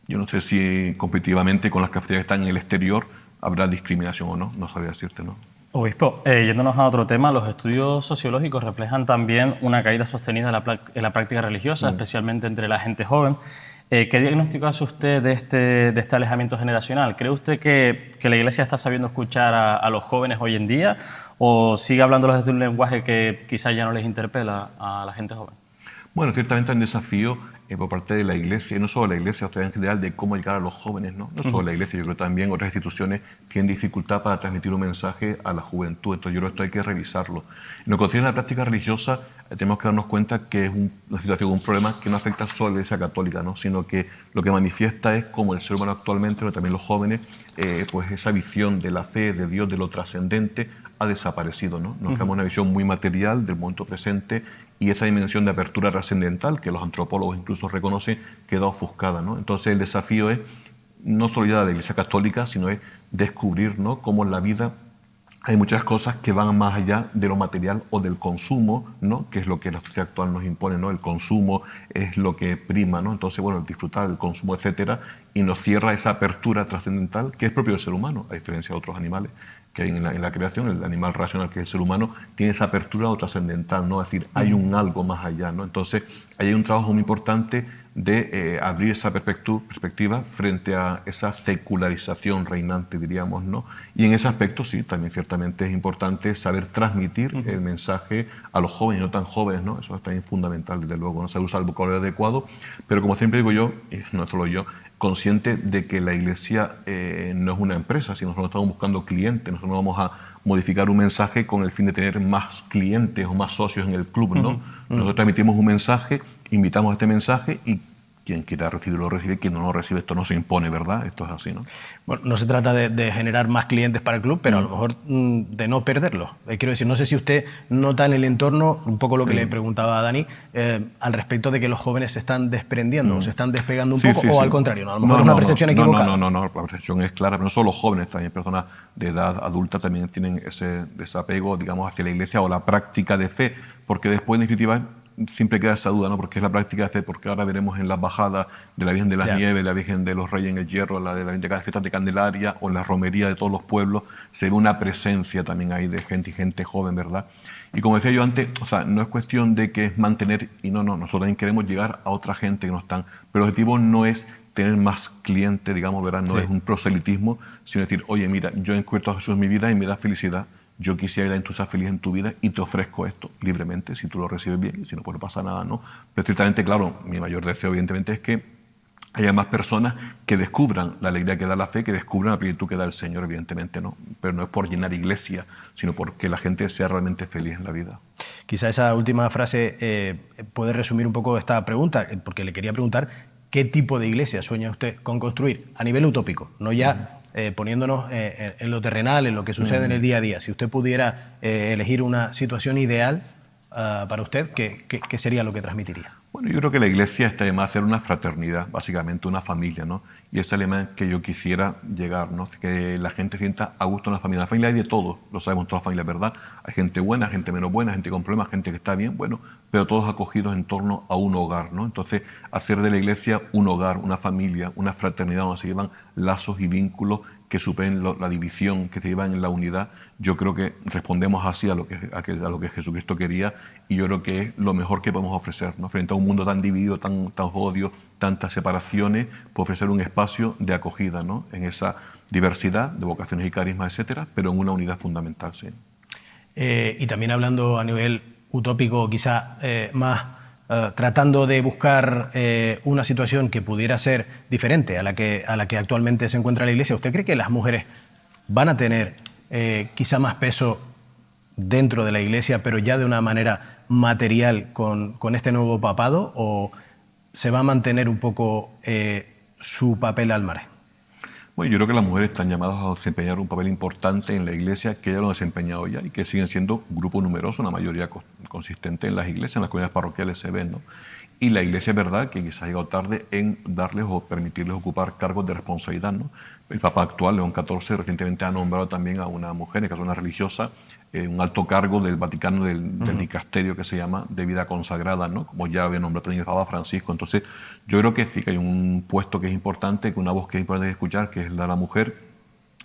Yo no sé si competitivamente con las cafeterías que están en el exterior habrá discriminación o no, no sabría decirte, ¿no? Obispo, yéndonos a otro tema, los estudios sociológicos reflejan también una caída sostenida en la práctica religiosa, especialmente entre la gente joven. ¿Qué diagnóstico hace usted de este alejamiento generacional? ¿Cree usted que la Iglesia está sabiendo escuchar a los jóvenes hoy en día o sigue hablándolos desde un lenguaje que quizás ya no les interpela a la gente joven? Bueno, ciertamente hay un desafío por parte de la Iglesia, y no solo la Iglesia, sino en general, de cómo llegar a los jóvenes, ¿no? No solo la Iglesia, yo creo que también otras instituciones tienen dificultad para transmitir un mensaje a la juventud, entonces yo creo que esto hay que revisarlo. En lo que concierne a la práctica religiosa, tenemos que darnos cuenta que es una situación, un problema que no afecta solo a la Iglesia católica, ¿no? Sino que lo que manifiesta es cómo el ser humano actualmente, pero también los jóvenes, pues esa visión de la fe, de Dios, de lo trascendente, ha desaparecido, ¿no? Nos quedamos una visión muy material del momento presente y esa dimensión de apertura trascendental que los antropólogos incluso reconocen queda ofuscada, ¿no? Entonces el desafío es no solo ya de la Iglesia Católica, sino es descubrir, ¿no?, cómo en la vida hay muchas cosas que van más allá de lo material o del consumo, ¿no?, que es lo que la sociedad actual nos impone, ¿no? El consumo es lo que prima, ¿no? Entonces, bueno, el disfrutar del consumo, etcétera, y nos cierra esa apertura trascendental que es propio del ser humano, a diferencia de otros animales que hay en la creación. El animal racional, que es el ser humano, tiene esa apertura o trascendental, ¿no? Es decir, hay un algo más allá, ¿no? Entonces, ahí hay un trabajo muy importante de abrir esa perspectiva frente a esa secularización reinante, diríamos, ¿no? Y en ese aspecto, sí, también ciertamente es importante saber transmitir el mensaje a los jóvenes y no tan jóvenes, ¿no? Eso es también fundamental, desde luego, no se usa el vocabulario adecuado, pero como siempre digo yo, y no solo yo, consciente de que la Iglesia no es una empresa, sino nosotros estamos buscando clientes, nosotros no vamos a modificar un mensaje con el fin de tener más clientes o más socios en el club, ¿no? Nosotros transmitimos un mensaje, invitamos a este mensaje y quien quiera recibirlo, lo recibe, quien no lo recibe, esto no se impone, ¿verdad? Esto es así, ¿no? Bueno, no se trata de generar más clientes para el club, pero a lo mejor de no perderlos. Quiero decir, no sé si usted nota en el entorno, un poco lo que le preguntaba a Dani, al respecto de que los jóvenes se están desprendiendo, o se están despegando un poco, o al contrario, ¿no? A lo mejor es una percepción equivocada. No, la percepción es clara, pero no solo los jóvenes, también personas de edad adulta también tienen ese desapego, digamos, hacia la Iglesia o la práctica de fe, porque después, en definitiva, siempre queda esa duda, ¿no? Porque es la práctica de fe, porque ahora veremos en las bajadas de la Virgen de las Nieves, la Virgen de los Reyes en el Hierro, la de las fiestas de Candelaria o en la romería de todos los pueblos, se ve una presencia también ahí de gente y gente joven, ¿verdad? Y como decía yo antes, o sea, no es cuestión de que es mantener, y no, nosotros también queremos llegar a otra gente que no están, pero el objetivo no es tener más clientes, digamos, ¿verdad? No es un proselitismo, sino decir, oye, mira, yo encuentro a Jesús en mi vida y me da felicidad. Yo quisiera que tú seas feliz en tu vida y te ofrezco esto libremente, si tú lo recibes bien, y si no, pues no pasa nada, ¿no? Pero estrictamente, claro, mi mayor deseo, evidentemente, es que haya más personas que descubran la alegría que da la fe, que descubran la plenitud que da el Señor, evidentemente, ¿no? Pero no es por llenar iglesia, sino porque la gente sea realmente feliz en la vida. Quizá esa última frase puede resumir un poco esta pregunta, porque le quería preguntar qué tipo de iglesia sueña usted con construir a nivel utópico, no ya poniéndonos en lo terrenal, en lo que sucede en el día a día. Si usted pudiera elegir una situación ideal para usted, ¿qué sería lo que transmitiría? Bueno, yo creo que la Iglesia está llamada a ser una fraternidad, básicamente una familia, ¿no? Y ese elemento que yo quisiera llegar, ¿no? Que la gente sienta a gusto en la familia. En la familia hay de todo, lo sabemos todas las familias, ¿verdad? Hay gente buena, gente menos buena, gente con problemas, gente que está bien, bueno, pero todos acogidos en torno a un hogar, ¿no? Entonces, hacer de la Iglesia un hogar, una familia, una fraternidad donde se llevan lazos y vínculos que superen la división, que se llevan en la unidad, yo creo que respondemos así a lo que Jesucristo quería, y yo creo que es lo mejor que podemos ofrecer, ¿no? Frente a un mundo tan dividido, tan odio, tantas separaciones, pues ofrecer un espacio de acogida, ¿no? En esa diversidad de vocaciones y carismas, etcétera, pero en una unidad fundamental, sí. Y también hablando a nivel utópico, quizá más tratando de buscar una situación que pudiera ser diferente a la que actualmente se encuentra la Iglesia, ¿usted cree que las mujeres van a tener quizá más peso dentro de la Iglesia, pero ya de una manera material con este nuevo papado, o se va a mantener un poco su papel al margen? Bueno, yo creo que las mujeres están llamadas a desempeñar un papel importante en la Iglesia, que ya lo han desempeñado ya y que siguen siendo un grupo numeroso, una mayoría consistente en las iglesias, en las comunidades parroquiales se ven, ¿no? y la Iglesia es verdad que quizás ha llegado tarde en darles o permitirles ocupar cargos de responsabilidad, ¿no? El Papa actual, León XIV, recientemente ha nombrado también a una mujer, en este caso una religiosa, un alto cargo del Vaticano, del dicasterio que se llama de vida consagrada, ¿no? Como ya había nombrado también el Papa Francisco. Entonces, yo creo que sí que hay un puesto que es importante, que una voz que es importante de escuchar, que es la de la mujer,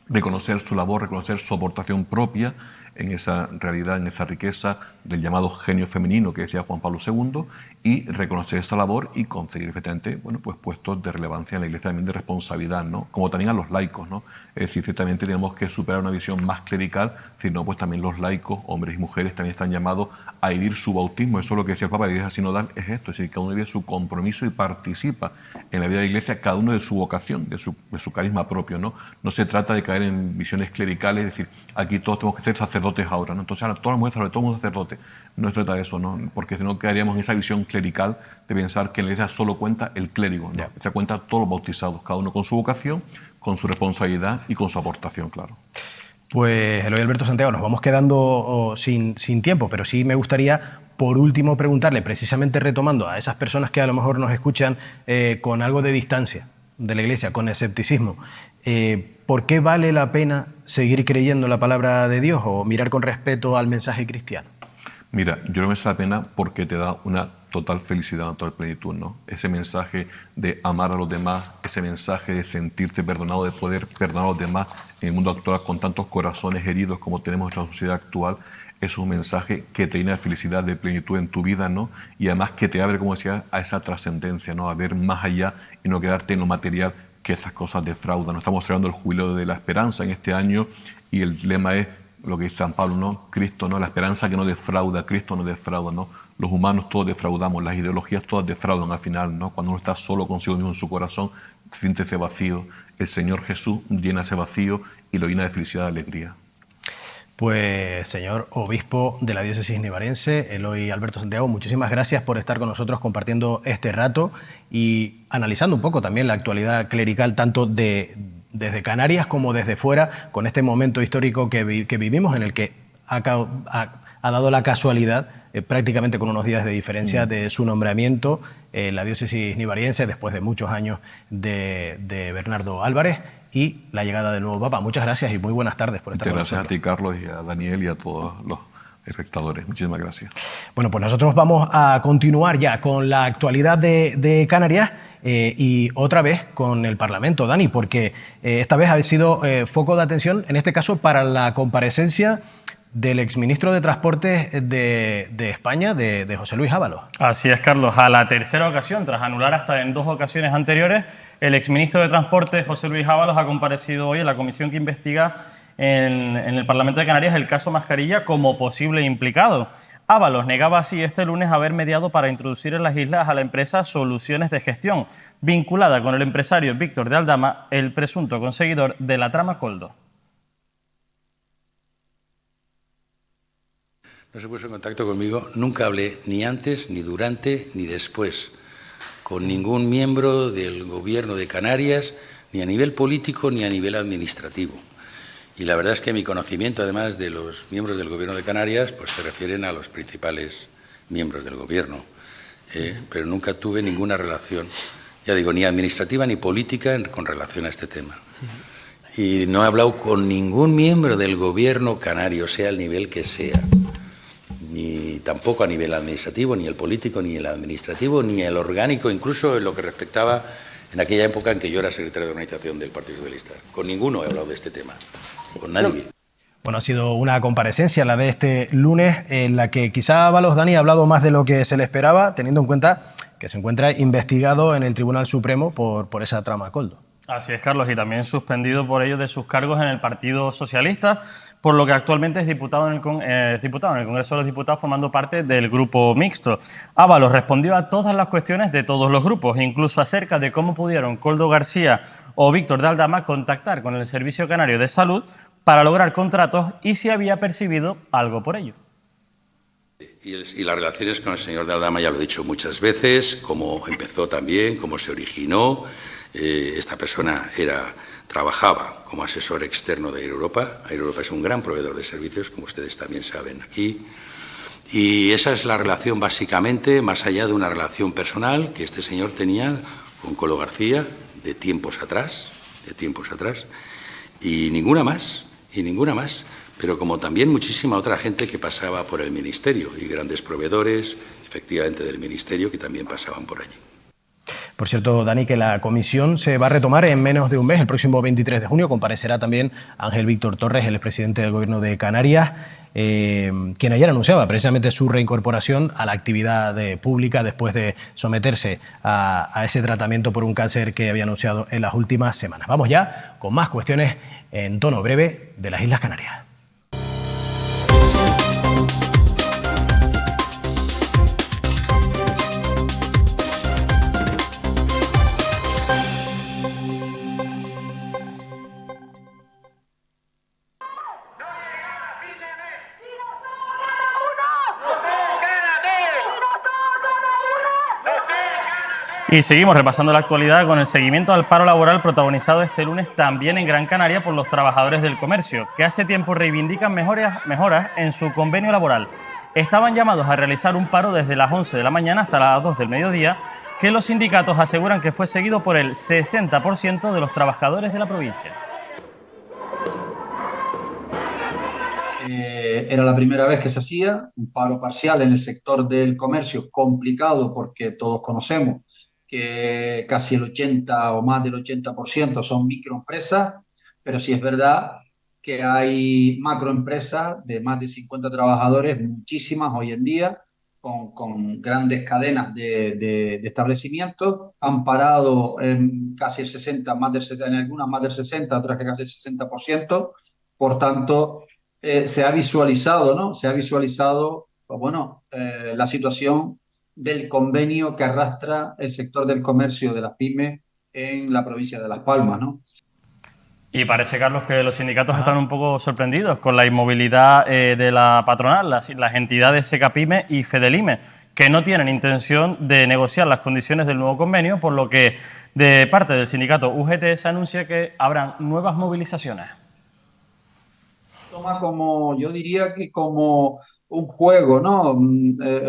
reconocer su labor, reconocer su aportación propia en esa realidad, en esa riqueza del llamado genio femenino que decía Juan Pablo II, y reconocer esa labor y conseguir efectivamente, bueno, pues puestos de relevancia en la Iglesia, también de responsabilidad, ¿no? Como también a los laicos, ¿no? Es decir, ciertamente tenemos que superar una visión más clerical, sino pues también los laicos, hombres y mujeres, también están llamados a vivir su bautismo. Eso es lo que decía el Papa de la Iglesia Sinodal, es esto, es decir, cada uno vive su compromiso y participa en la vida de la Iglesia, cada uno de su vocación, de su carisma propio, ¿no? No se trata de caer en visiones clericales, es decir, aquí todos tenemos que ser sacerdotes ahora, ¿no? Entonces ahora todas las mujeres, sobre todo, somos sacerdotes. No se trata de eso, ¿no? Porque si no quedaríamos en esa visión clerical de pensar que en la Iglesia solo cuenta el clérigo, ¿no? Se cuenta todos los bautizados, cada uno con su vocación, con su responsabilidad y con su aportación, claro. Pues, Eloy Alberto Santiago, nos vamos quedando sin tiempo, pero sí me gustaría, por último, preguntarle, precisamente retomando a esas personas que a lo mejor nos escuchan con algo de distancia de la Iglesia, con escepticismo, ¿por qué vale la pena seguir creyendo la palabra de Dios o mirar con respeto al mensaje cristiano? Mira, yo creo que merece la pena porque te da una total felicidad, una total plenitud, ¿no? Ese mensaje de amar a los demás, ese mensaje de sentirte perdonado, de poder perdonar a los demás en el mundo actual con tantos corazones heridos como tenemos en nuestra sociedad actual, es un mensaje que te llena de felicidad, de plenitud en tu vida, ¿no? Y además que te abre, como decía, a esa trascendencia, ¿no? A ver más allá y no quedarte en lo material, que esas cosas defraudan. ¿No? Estamos celebrando el jubileo de la esperanza en este año y el lema es lo que dice San Pablo, ¿no? Cristo, ¿no? La esperanza que no defrauda, Cristo no defrauda, ¿no? Los humanos todos defraudamos, las ideologías todas defraudan al final, ¿no? Cuando uno está solo consigo mismo en su corazón, siente ese vacío. El Señor Jesús llena ese vacío y lo llena de felicidad y alegría. Pues, señor obispo de la diócesis nivarense, Eloy Alberto Santiago, muchísimas gracias por estar con nosotros compartiendo este rato y analizando un poco también la actualidad clerical, tanto desde Canarias como desde fuera, con este momento histórico que vivimos, en el que ha dado la casualidad, prácticamente con unos días de diferencia, de su nombramiento en la diócesis nivarense después de muchos años de Bernardo Álvarez y la llegada del nuevo Papa. Muchas gracias y muy buenas tardes por estar con nosotros. Gracias a ti, Carlos, y a Daniel y a todos los espectadores. Muchísimas gracias. Bueno, pues nosotros vamos a continuar ya con la actualidad de Canarias y otra vez con el Parlamento, Dani, porque esta vez ha sido foco de atención, en este caso, para la comparecencia del exministro de Transportes de España, de José Luis Ábalos. Así es, Carlos. A la tercera ocasión, tras anular hasta en 2 ocasiones anteriores, el exministro de Transportes, José Luis Ábalos, ha comparecido hoy en la comisión que investiga en el Parlamento de Canarias el caso Mascarilla como posible implicado. Ábalos negaba así este lunes haber mediado para introducir en las islas a la empresa Soluciones de Gestión, vinculada con el empresario Víctor de Aldama, el presunto conseguidor de la trama Coldo. No se puso en contacto conmigo, nunca hablé ni antes, ni durante, ni después con ningún miembro del Gobierno de Canarias, ni a nivel político ni a nivel administrativo. Y la verdad es que mi conocimiento, además de los miembros del Gobierno de Canarias, pues se refieren a los principales miembros del Gobierno. Pero nunca tuve ninguna relación, ya digo, ni administrativa ni política con relación a este tema. Y no he hablado con ningún miembro del Gobierno canario, sea el nivel que sea. Ni tampoco a nivel administrativo, ni el político, ni el administrativo, ni el orgánico, incluso en lo que respectaba en aquella época en que yo era secretario de organización del Partido Socialista. Con ninguno he hablado de este tema, con nadie. Bueno, ha sido una comparecencia, la de este lunes, en la que quizá Ábalos, Dani, ha hablado más de lo que se le esperaba, teniendo en cuenta que se encuentra investigado en el Tribunal Supremo por esa trama Coldo. Así es, Carlos, y también suspendido por ello de sus cargos en el Partido Socialista, por lo que actualmente es diputado en el Congreso de los Diputados, formando parte del grupo mixto. Ábalos respondió a todas las cuestiones de todos los grupos, incluso acerca de cómo pudieron Coldo García o Víctor de Aldama contactar con el Servicio Canario de Salud para lograr contratos y si había percibido algo por ello. Y las relaciones con el señor de Aldama ya lo he dicho muchas veces, cómo empezó también, cómo se originó. Esta persona trabajaba como asesor externo de Air Europa. Air Europa es un gran proveedor de servicios, como ustedes también saben aquí. Y esa es la relación básicamente, más allá de una relación personal que este señor tenía con Colo García de tiempos atrás, y ninguna más, pero como también muchísima otra gente que pasaba por el Ministerio y grandes proveedores, efectivamente, del Ministerio que también pasaban por allí. Por cierto, Dani, que la comisión se va a retomar en menos de un mes. El próximo 23 de junio comparecerá también Ángel Víctor Torres, el expresidente del Gobierno de Canarias, quien ayer anunciaba precisamente su reincorporación a la actividad pública después de someterse a ese tratamiento por un cáncer que había anunciado en las últimas semanas. Vamos ya con más cuestiones en tono breve de las Islas Canarias. Y seguimos repasando la actualidad con el seguimiento al paro laboral protagonizado este lunes también en Gran Canaria por los trabajadores del comercio, que hace tiempo reivindican mejoras en su convenio laboral. Estaban llamados a realizar un paro desde las 11 de la mañana hasta las 2 del mediodía, que los sindicatos aseguran que fue seguido por el 60% de los trabajadores de la provincia. Era la primera vez que se hacía un paro parcial en el sector del comercio, complicado porque todos conocemos que casi el 80 o más del 80% son microempresas, pero sí es verdad que hay macroempresas de más de 50 trabajadores, muchísimas hoy en día, con grandes cadenas de establecimientos. Han parado en casi el 60, en algunas más del 60, otras que casi el 60%. Por tanto, se ha visualizado, ¿no? Se ha visualizado, pues bueno, la situación del convenio que arrastra el sector del comercio de las pymes en la provincia de Las Palmas, ¿no? Y parece, Carlos, que los sindicatos están un poco sorprendidos con la inmovilidad de la patronal, las entidades Secapyme y Fedelime, que no tienen intención de negociar las condiciones del nuevo convenio, por lo que de parte del sindicato UGT se anuncia que habrán nuevas movilizaciones. Toma como, yo diría que como un juego, ¿no?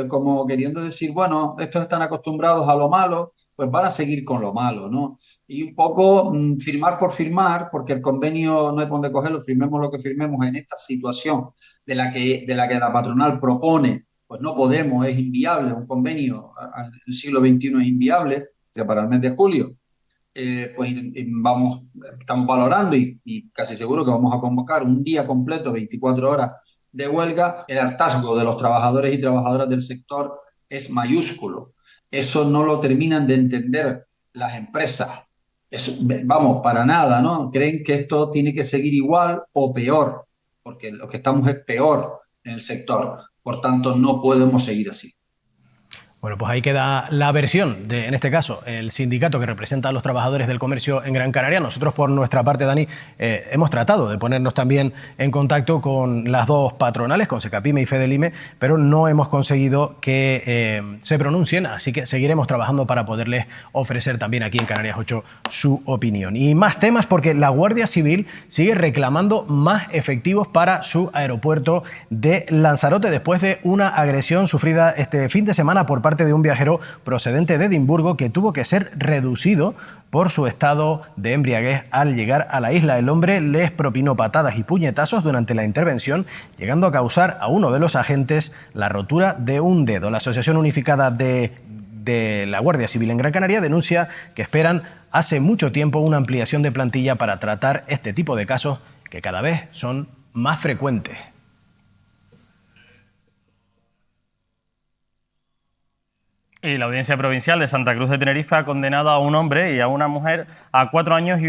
Como queriendo decir, bueno, estos están acostumbrados a lo malo, pues van a seguir con lo malo, ¿no? Y un poco firmar por firmar, porque el convenio no hay por dónde cogerlo, firmemos lo que firmemos en esta situación de la que la patronal propone, pues no podemos, es inviable, un convenio en el siglo XXI es inviable, que para el mes de julio. Pues estamos valorando y casi seguro que vamos a convocar un día completo, 24 horas de huelga. El hartazgo de los trabajadores y trabajadoras del sector es mayúsculo. Eso no lo terminan de entender las empresas. Vamos, para nada, ¿no? Creen que esto tiene que seguir igual o peor, porque lo que estamos es peor en el sector. Por tanto, no podemos seguir así. Bueno, pues ahí queda la versión de, en este caso, el sindicato que representa a los trabajadores del comercio en Gran Canaria. Nosotros, por nuestra parte, Dani, hemos tratado de ponernos también en contacto con las dos patronales, con Secapyme y Fedelime, pero no hemos conseguido que se pronuncien, así que seguiremos trabajando para poderles ofrecer también aquí en Canarias 8 su opinión. Y más temas, porque la Guardia Civil sigue reclamando más efectivos para su aeropuerto de Lanzarote, después de una agresión sufrida este fin de semana por parte de un viajero procedente de Edimburgo que tuvo que ser reducido por su estado de embriaguez al llegar a la isla. El hombre les propinó patadas y puñetazos durante la intervención, llegando a causar a uno de los agentes la rotura de un dedo. La Asociación Unificada de la Guardia Civil en Gran Canaria denuncia que esperan hace mucho tiempo una ampliación de plantilla para tratar este tipo de casos que cada vez son más frecuentes. Y la Audiencia Provincial de Santa Cruz de Tenerife ha condenado a un hombre y a una mujer a 4 años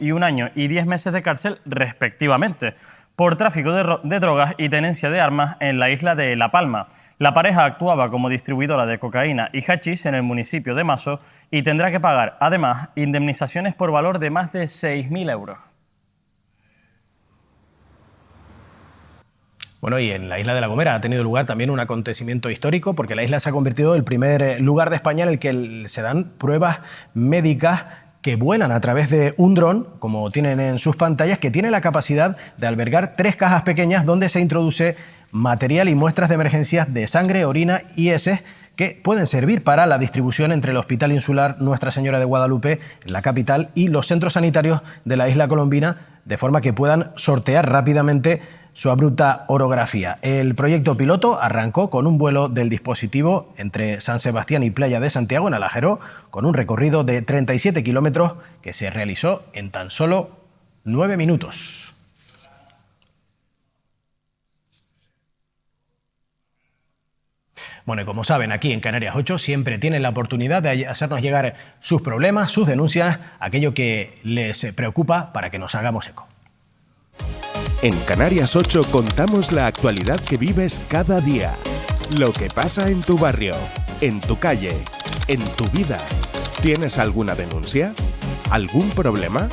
y 1 año y 10 meses de cárcel, respectivamente, por tráfico de drogas y tenencia de armas en la isla de La Palma. La pareja actuaba como distribuidora de cocaína y hachís en el municipio de Maso y tendrá que pagar, además, indemnizaciones por valor de más de 6.000 euros. Bueno, y en la isla de La Gomera ha tenido lugar también un acontecimiento histórico, porque la isla se ha convertido en el primer lugar de España en el que se dan pruebas médicas que vuelan a través de un dron, como tienen en sus pantallas, que tiene la capacidad de albergar 3 cajas pequeñas donde se introduce material y muestras de emergencias de sangre, orina y heces que pueden servir para la distribución entre el Hospital Insular Nuestra Señora de Guadalupe, en la capital, y los centros sanitarios de la isla colombina, de forma que puedan sortear rápidamente su abrupta orografía. El proyecto piloto arrancó con un vuelo del dispositivo entre San Sebastián y Playa de Santiago, en Alajeró, con un recorrido de 37 kilómetros que se realizó en tan solo 9 minutos. Bueno, y como saben, aquí en Canarias 8 siempre tienen la oportunidad de hacernos llegar sus problemas, sus denuncias, aquello que les preocupa, para que nos hagamos eco. En Canarias 8 contamos la actualidad que vives cada día. Lo que pasa en tu barrio, en tu calle, en tu vida. ¿Tienes alguna denuncia? ¿Algún problema?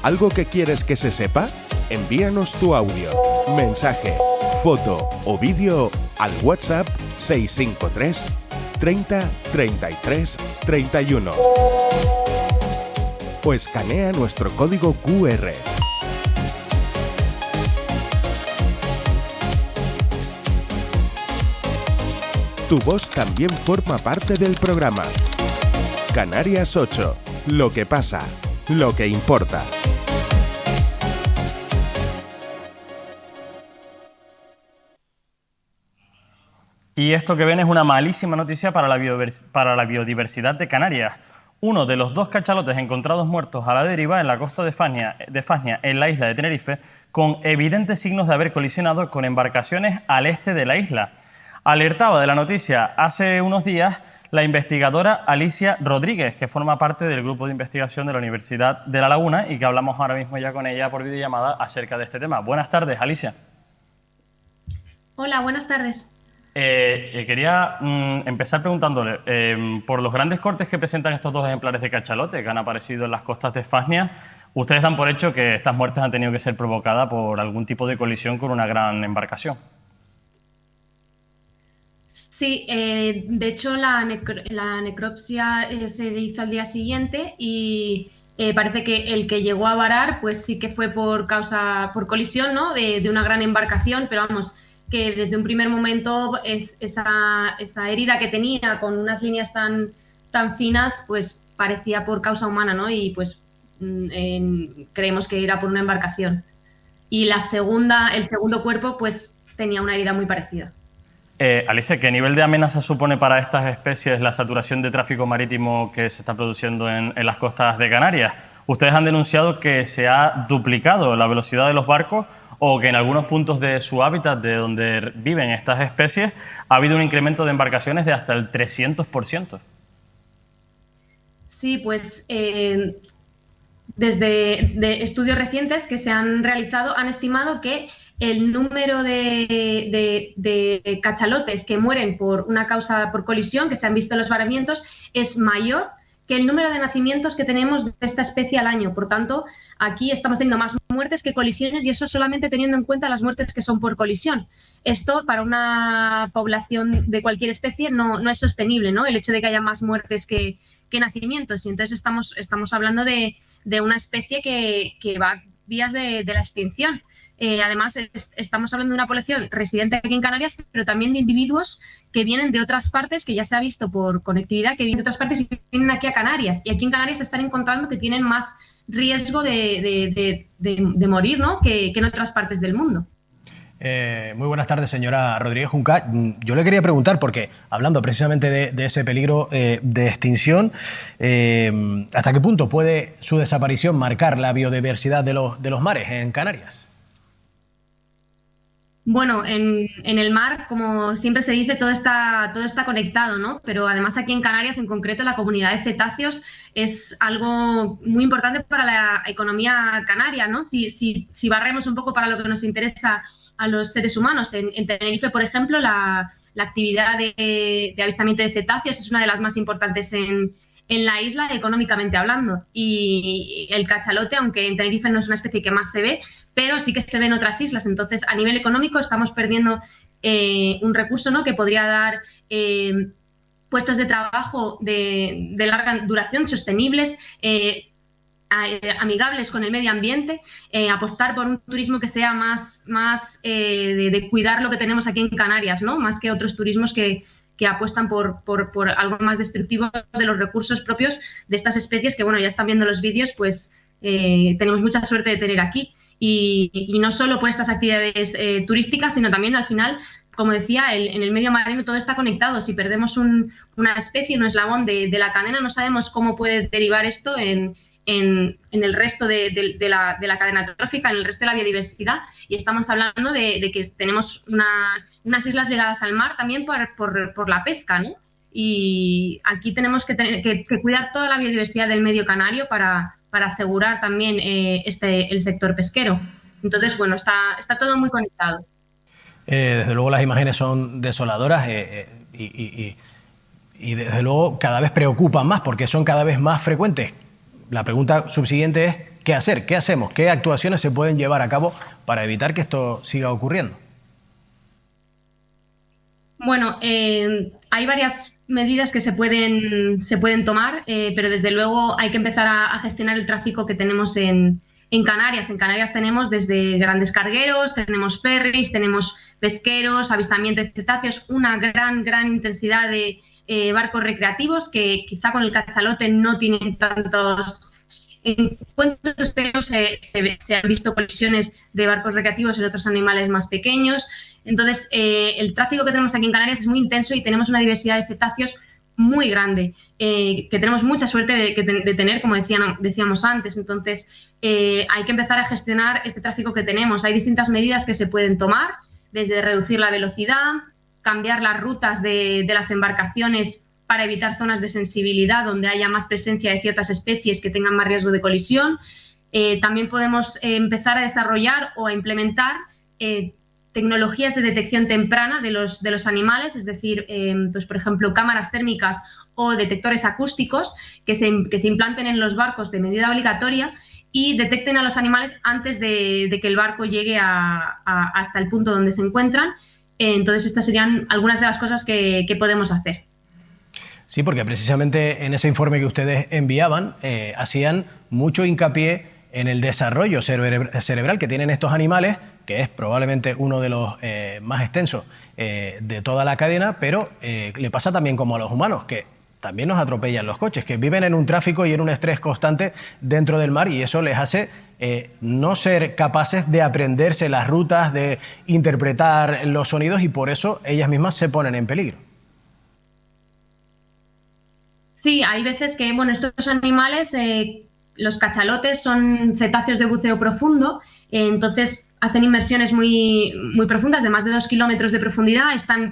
¿Algo que quieres que se sepa? Envíanos tu audio, mensaje, foto o vídeo al WhatsApp 653 30 33 31. O escanea nuestro código QR. Tu voz también forma parte del programa. Canarias 8. Lo que pasa, lo que importa. Y esto que ven es una malísima noticia para la biodiversidad de Canarias. Uno de los 2 cachalotes encontrados muertos a la deriva en la costa de Fasnia, en la isla de Tenerife, con evidentes signos de haber colisionado con embarcaciones al este de la isla. Alertaba de la noticia hace unos días la investigadora Alicia Rodríguez, que forma parte del grupo de investigación de la Universidad de La Laguna y que hablamos ahora mismo ya con ella por videollamada acerca de este tema. Buenas tardes, Alicia. Hola, buenas tardes. Quería empezar preguntándole por los grandes cortes que presentan estos 2 ejemplares de cachalote que han aparecido en las costas de Fasnia. Ustedes dan por hecho que estas muertes han tenido que ser provocadas por algún tipo de colisión con una gran embarcación. Sí, de hecho la necropsia se hizo al día siguiente y parece que el que llegó a varar pues sí que fue por colisión, ¿no? de una gran embarcación, pero vamos, que desde un primer momento esa herida que tenía con unas líneas tan finas pues parecía por causa humana, ¿no? Y pues creemos que era por una embarcación. Y el segundo cuerpo pues tenía una herida muy parecida. Alicia, ¿qué nivel de amenaza supone para estas especies la saturación de tráfico marítimo que se está produciendo en las costas de Canarias? Ustedes han denunciado que se ha duplicado la velocidad de los barcos o que en algunos puntos de su hábitat, de donde viven estas especies, ha habido un incremento de embarcaciones de hasta el 300%. Sí, pues desde estudios recientes que se han realizado han estimado que el número de cachalotes que mueren por una causa por colisión, que se han visto en los varamientos, es mayor que el número de nacimientos que tenemos de esta especie al año. Por tanto, aquí estamos teniendo más muertes que colisiones y eso solamente teniendo en cuenta las muertes que son por colisión. Esto para una población de cualquier especie no es sostenible, ¿no? El hecho de que haya más muertes que nacimientos. Y entonces estamos hablando de una especie que va a vías de la extinción. Además, estamos hablando de una población residente aquí en Canarias, pero también de individuos que vienen de otras partes, que ya se ha visto por conectividad, que vienen de otras partes y vienen aquí a Canarias. Y aquí en Canarias se están encontrando que tienen más riesgo de morir, ¿no? que en otras partes del mundo. Muy buenas tardes, señora Rodríguez Junca. Yo le quería preguntar, porque hablando precisamente de ese peligro de extinción, ¿hasta qué punto puede su desaparición marcar la biodiversidad de los mares en Canarias? Bueno, en el mar, como siempre se dice, todo está conectado, ¿no? Pero además aquí en Canarias, en concreto, la comunidad de cetáceos es algo muy importante para la economía canaria, ¿no? Si barremos un poco para lo que nos interesa a los seres humanos. En Tenerife, por ejemplo, la actividad de avistamiento de cetáceos es una de las más importantes en la isla, económicamente hablando. Y el cachalote, aunque en Tenerife no es una especie que más se ve, pero sí que se ve en otras islas. Entonces, a nivel económico estamos perdiendo un recurso, ¿no? que podría dar puestos de trabajo de larga duración, sostenibles, amigables con el medio ambiente, apostar por un turismo que sea más de cuidar lo que tenemos aquí en Canarias, ¿no? Más que otros turismos que apuestan por algo más destructivo de los recursos propios de estas especies que, bueno, ya están viendo los vídeos, pues tenemos mucha suerte de tener aquí. Y no solo por estas actividades turísticas, sino también al final, como decía, en el medio marino todo está conectado. Si perdemos una especie, un eslabón de la cadena, no sabemos cómo puede derivar esto en el resto de la cadena trófica, en el resto de la biodiversidad. Y estamos hablando de que tenemos unas islas llegadas al mar también por la pesca, ¿no? Y aquí tenemos que cuidar toda la biodiversidad del medio canario para asegurar también el sector pesquero. Entonces, bueno, está todo muy conectado. Desde luego las imágenes son desoladoras y desde luego cada vez preocupan más porque son cada vez más frecuentes. La pregunta subsiguiente es ¿qué hacer? ¿Qué hacemos? ¿Qué actuaciones se pueden llevar a cabo para evitar que esto siga ocurriendo? Bueno, hay varias medidas que se pueden tomar, pero desde luego hay que empezar a gestionar el tráfico que tenemos en Canarias. En Canarias tenemos desde grandes cargueros, tenemos ferries, tenemos pesqueros, avistamiento de cetáceos, una gran intensidad de barcos recreativos que quizá con el cachalote no tienen tantos encuentros, pero se han visto colisiones de barcos recreativos en otros animales más pequeños. Entonces, el tráfico que tenemos aquí en Canarias es muy intenso y tenemos una diversidad de cetáceos muy grande, que tenemos mucha suerte de tener, como decíamos antes. Entonces, hay que empezar a gestionar este tráfico que tenemos. Hay distintas medidas que se pueden tomar, desde reducir la velocidad, cambiar las rutas de las embarcaciones para evitar zonas de sensibilidad donde haya más presencia de ciertas especies que tengan más riesgo de colisión. También podemos empezar a desarrollar o a implementar tecnologías de detección temprana de los animales, es decir, pues, por ejemplo, cámaras térmicas o detectores acústicos que se implanten en los barcos de medida obligatoria y detecten a los animales antes de que el barco llegue hasta el punto donde se encuentran. Entonces, estas serían algunas de las cosas que podemos hacer. Sí, porque precisamente en ese informe que ustedes enviaban hacían mucho hincapié en el desarrollo cerebral que tienen estos animales, que es probablemente uno de los más extensos de toda la cadena, pero le pasa también como a los humanos, que también nos atropellan los coches, que viven en un tráfico y en un estrés constante dentro del mar y eso les hace no ser capaces de aprenderse las rutas, de interpretar los sonidos y por eso ellas mismas se ponen en peligro. Sí, hay veces que, bueno, estos animales, los cachalotes son cetáceos de buceo profundo, entonces hacen inmersiones muy profundas, de más de 2 kilómetros de profundidad,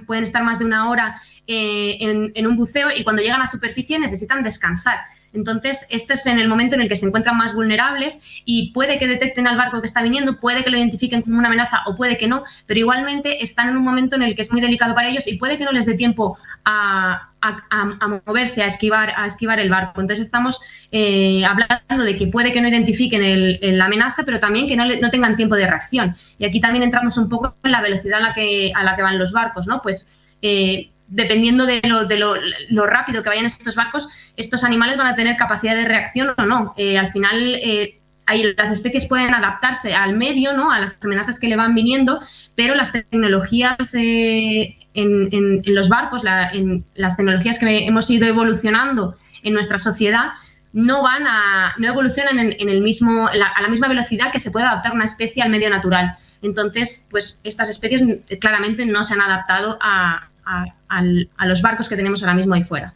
pueden estar más de 1 hora en un buceo y cuando llegan a superficie necesitan descansar. Entonces, este es en el momento en el que se encuentran más vulnerables y puede que detecten al barco que está viniendo, puede que lo identifiquen como una amenaza o puede que no, pero igualmente están en un momento en el que es muy delicado para ellos y puede que no les dé tiempo a moverse, a esquivar el barco. Entonces, estamos hablando de que puede que no identifiquen la amenaza, pero también que no tengan tiempo de reacción. Y aquí también entramos un poco en la velocidad a la que van los barcos, ¿no? Pues dependiendo de lo rápido que vayan estos barcos, estos animales van a tener capacidad de reacción o no. Al final, las especies pueden adaptarse al medio, ¿no? A las amenazas que le van viniendo, pero las tecnologías en los barcos, las tecnologías que hemos ido evolucionando en nuestra sociedad, no evolucionan a la misma velocidad que se puede adaptar una especie al medio natural. Entonces, pues estas especies claramente no se han adaptado a los barcos que tenemos ahora mismo ahí fuera.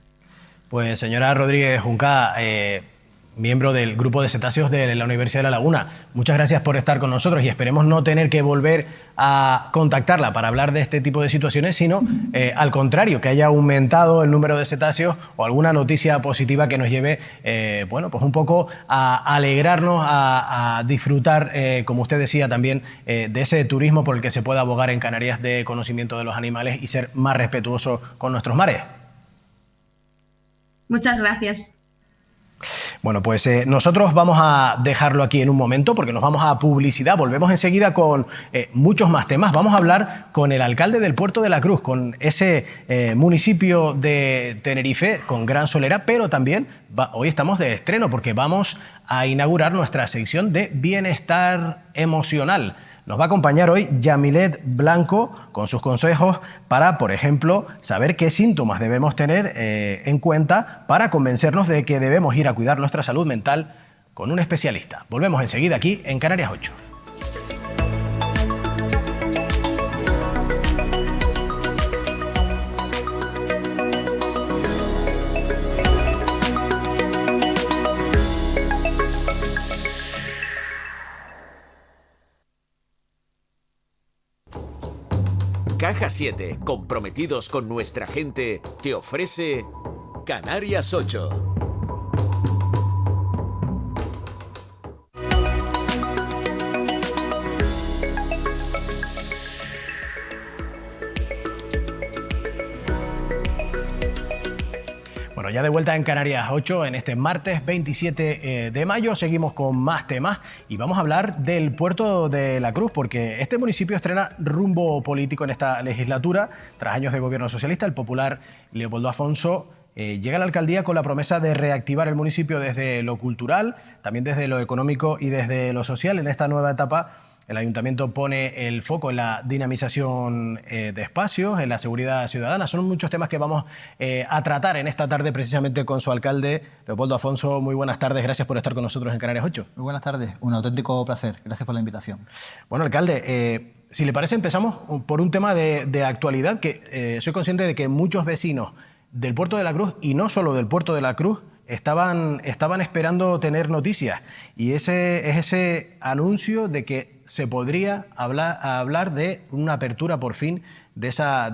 Pues señora Rodríguez Juncá, miembro del grupo de cetáceos de la Universidad de La Laguna, muchas gracias por estar con nosotros y esperemos no tener que volver a contactarla para hablar de este tipo de situaciones, sino al contrario, que haya aumentado el número de cetáceos o alguna noticia positiva que nos lleve, bueno, pues un poco a alegrarnos, a disfrutar, como usted decía también, de ese turismo por el que se pueda abogar en Canarias de conocimiento de los animales y ser más respetuoso con nuestros mares. Muchas gracias. Bueno, pues nosotros vamos a dejarlo aquí en un momento porque nos vamos a publicidad. Volvemos enseguida con muchos más temas. Vamos a hablar con el alcalde del Puerto de la Cruz, con ese municipio de Tenerife con gran solera, pero también hoy estamos de estreno porque vamos a inaugurar nuestra sección de bienestar emocional. Nos va a acompañar hoy Yamilet Blanco con sus consejos para, por ejemplo, saber qué síntomas debemos tener en cuenta para convencernos de que debemos ir a cuidar nuestra salud mental con un especialista. Volvemos enseguida aquí en Canarias 8. Caja 7, comprometidos con nuestra gente, te ofrece Canarias 8. Bueno, ya de vuelta en Canarias 8 en este martes 27 de mayo. Seguimos con más temas y vamos a hablar del Puerto de la Cruz porque este municipio estrena rumbo político en esta legislatura. Tras años de gobierno socialista, el popular Leopoldo Afonso llega a la alcaldía con la promesa de reactivar el municipio desde lo cultural, también desde lo económico y desde lo social. En esta nueva etapa, el ayuntamiento pone el foco en la dinamización de espacios, en la seguridad ciudadana. Son muchos temas que vamos a tratar en esta tarde precisamente con su alcalde, Leopoldo Afonso. Muy buenas tardes, gracias por estar con nosotros en Canarias 8. Muy buenas tardes, un auténtico placer. Gracias por la invitación. Bueno, alcalde, si le parece empezamos por un tema de actualidad, que soy consciente de que muchos vecinos del Puerto de la Cruz, y no solo del Puerto de la Cruz, estaban esperando tener noticias. Y ese es ese anuncio de que se podría hablar de una apertura por fin de esa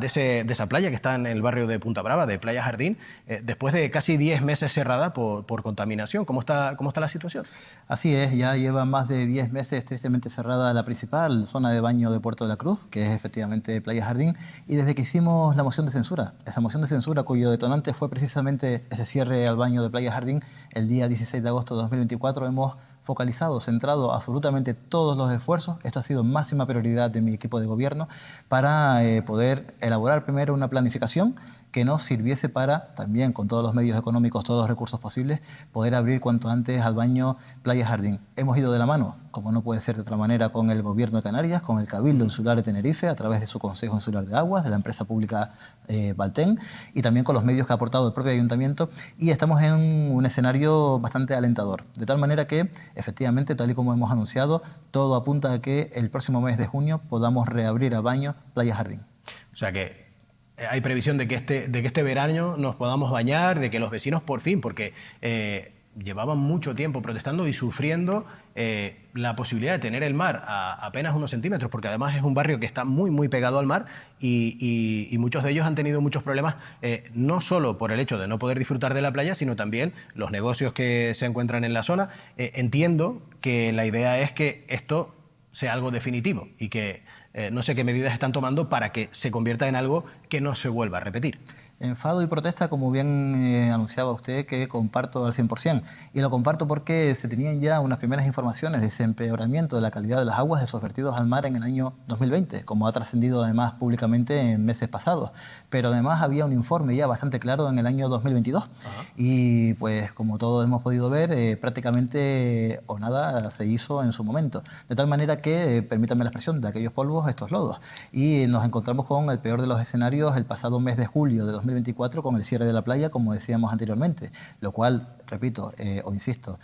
playa que está en el barrio de Punta Brava, de Playa Jardín, después de casi 10 meses cerrada por contaminación. ¿Cómo está la situación? Así es, ya lleva más de 10 meses tristemente cerrada la principal zona de baño de Puerto de la Cruz, que es efectivamente Playa Jardín, y desde que hicimos la moción de censura, esa moción de censura cuyo detonante fue precisamente ese cierre al baño de Playa Jardín, el día 16 de agosto de 2024 hemos focalizado, centrado absolutamente todos los esfuerzos. Esto ha sido máxima prioridad de mi equipo de gobierno para poder elaborar primero una planificación que nos sirviese para, también con todos los medios económicos, todos los recursos posibles, poder abrir cuanto antes al baño Playa Jardín. Hemos ido de la mano, como no puede ser de otra manera, con el Gobierno de Canarias, con el Cabildo Insular de Tenerife, a través de su Consejo Insular de Aguas, de la empresa pública Valten, y también con los medios que ha aportado el propio ayuntamiento, y estamos en un escenario bastante alentador. De tal manera que, efectivamente, tal y como hemos anunciado, todo apunta a que el próximo mes de junio podamos reabrir al baño Playa Jardín. O sea que hay previsión de que este verano nos podamos bañar, de que los vecinos por fin, porque llevaban mucho tiempo protestando y sufriendo la posibilidad de tener el mar a apenas unos centímetros, porque además es un barrio que está muy, muy pegado al mar y muchos de ellos han tenido muchos problemas, no solo por el hecho de no poder disfrutar de la playa, sino también los negocios que se encuentran en la zona. Entiendo que la idea es que esto sea algo definitivo y que no sé qué medidas están tomando para que se convierta en algo que no se vuelva a repetir. Enfado y protesta, como bien anunciaba usted, que comparto al 100%. Y lo comparto porque se tenían ya unas primeras informaciones de ese empeoramiento de la calidad de las aguas de esos vertidos al mar en el año 2020, como ha trascendido además públicamente en meses pasados. Pero además había un informe ya bastante claro en el año 2022. Y pues como todos hemos podido ver, prácticamente o nada se hizo en su momento. De tal manera que, permítanme la expresión, de aquellos polvos, estos lodos. Y nos encontramos con el peor de los escenarios el pasado mes de julio de 2024 con el cierre de la playa, como decíamos anteriormente, lo cual, repito o insisto,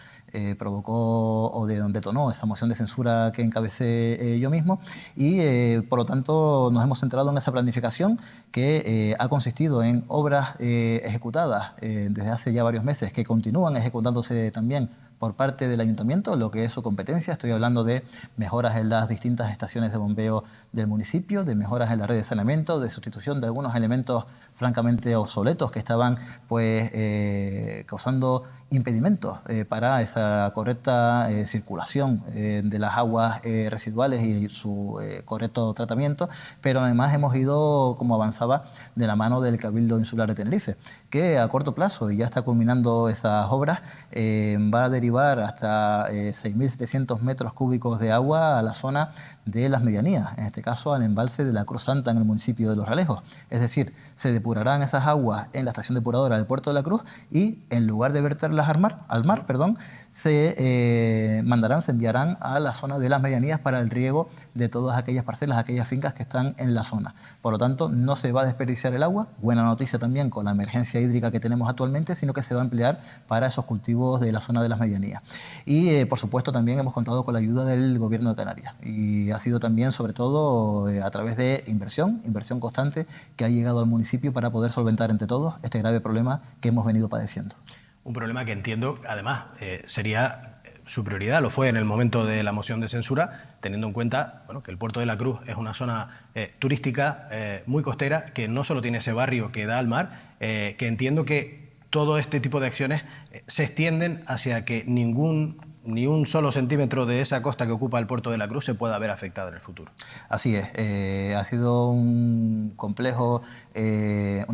provocó o detonó esa moción de censura que encabecé yo mismo y por lo tanto nos hemos centrado en esa planificación que ha consistido en obras ejecutadas desde hace ya varios meses, que continúan ejecutándose también por parte del ayuntamiento, lo que es su competencia. Estoy hablando de mejoras en las distintas estaciones de bombeo del municipio, de mejoras en la red de saneamiento, de sustitución de algunos elementos francamente obsoletos que estaban pues causando impedimentos para esa correcta circulación de las aguas residuales y su correcto tratamiento, pero además hemos ido, como avanzaba, de la mano del Cabildo Insular de Tenerife, que a corto plazo, y ya está culminando esas obras, va a derivar hasta 6.700 metros cúbicos de agua a la zona de las medianías, en este caso al embalse de la Cruz Santa en el municipio de Los Realejos. Es decir, se depurarán esas aguas en la estación depuradora del Puerto de la Cruz y en lugar de verterlas al mar, se enviarán a la zona de las medianías para el riego de todas aquellas parcelas, aquellas fincas que están en la zona. Por lo tanto, no se va a desperdiciar el agua, buena noticia también con la emergencia hídrica que tenemos actualmente, sino que se va a emplear para esos cultivos de la zona de las medianías. Y, por supuesto, también hemos contado con la ayuda del Gobierno de Canarias. Y ha sido también, sobre todo, a través de inversión constante que ha llegado al municipio para poder solventar entre todos este grave problema que hemos venido padeciendo. Un problema que entiendo, además, sería su prioridad, lo fue en el momento de la moción de censura, teniendo en cuenta que el Puerto de la Cruz es una zona turística muy costera, que no solo tiene ese barrio que da al mar, que entiendo que todo este tipo de acciones se extienden hacia que ni un solo centímetro de esa costa que ocupa el Puerto de la Cruz se pueda ver afectada en el futuro. Así es, ha sido una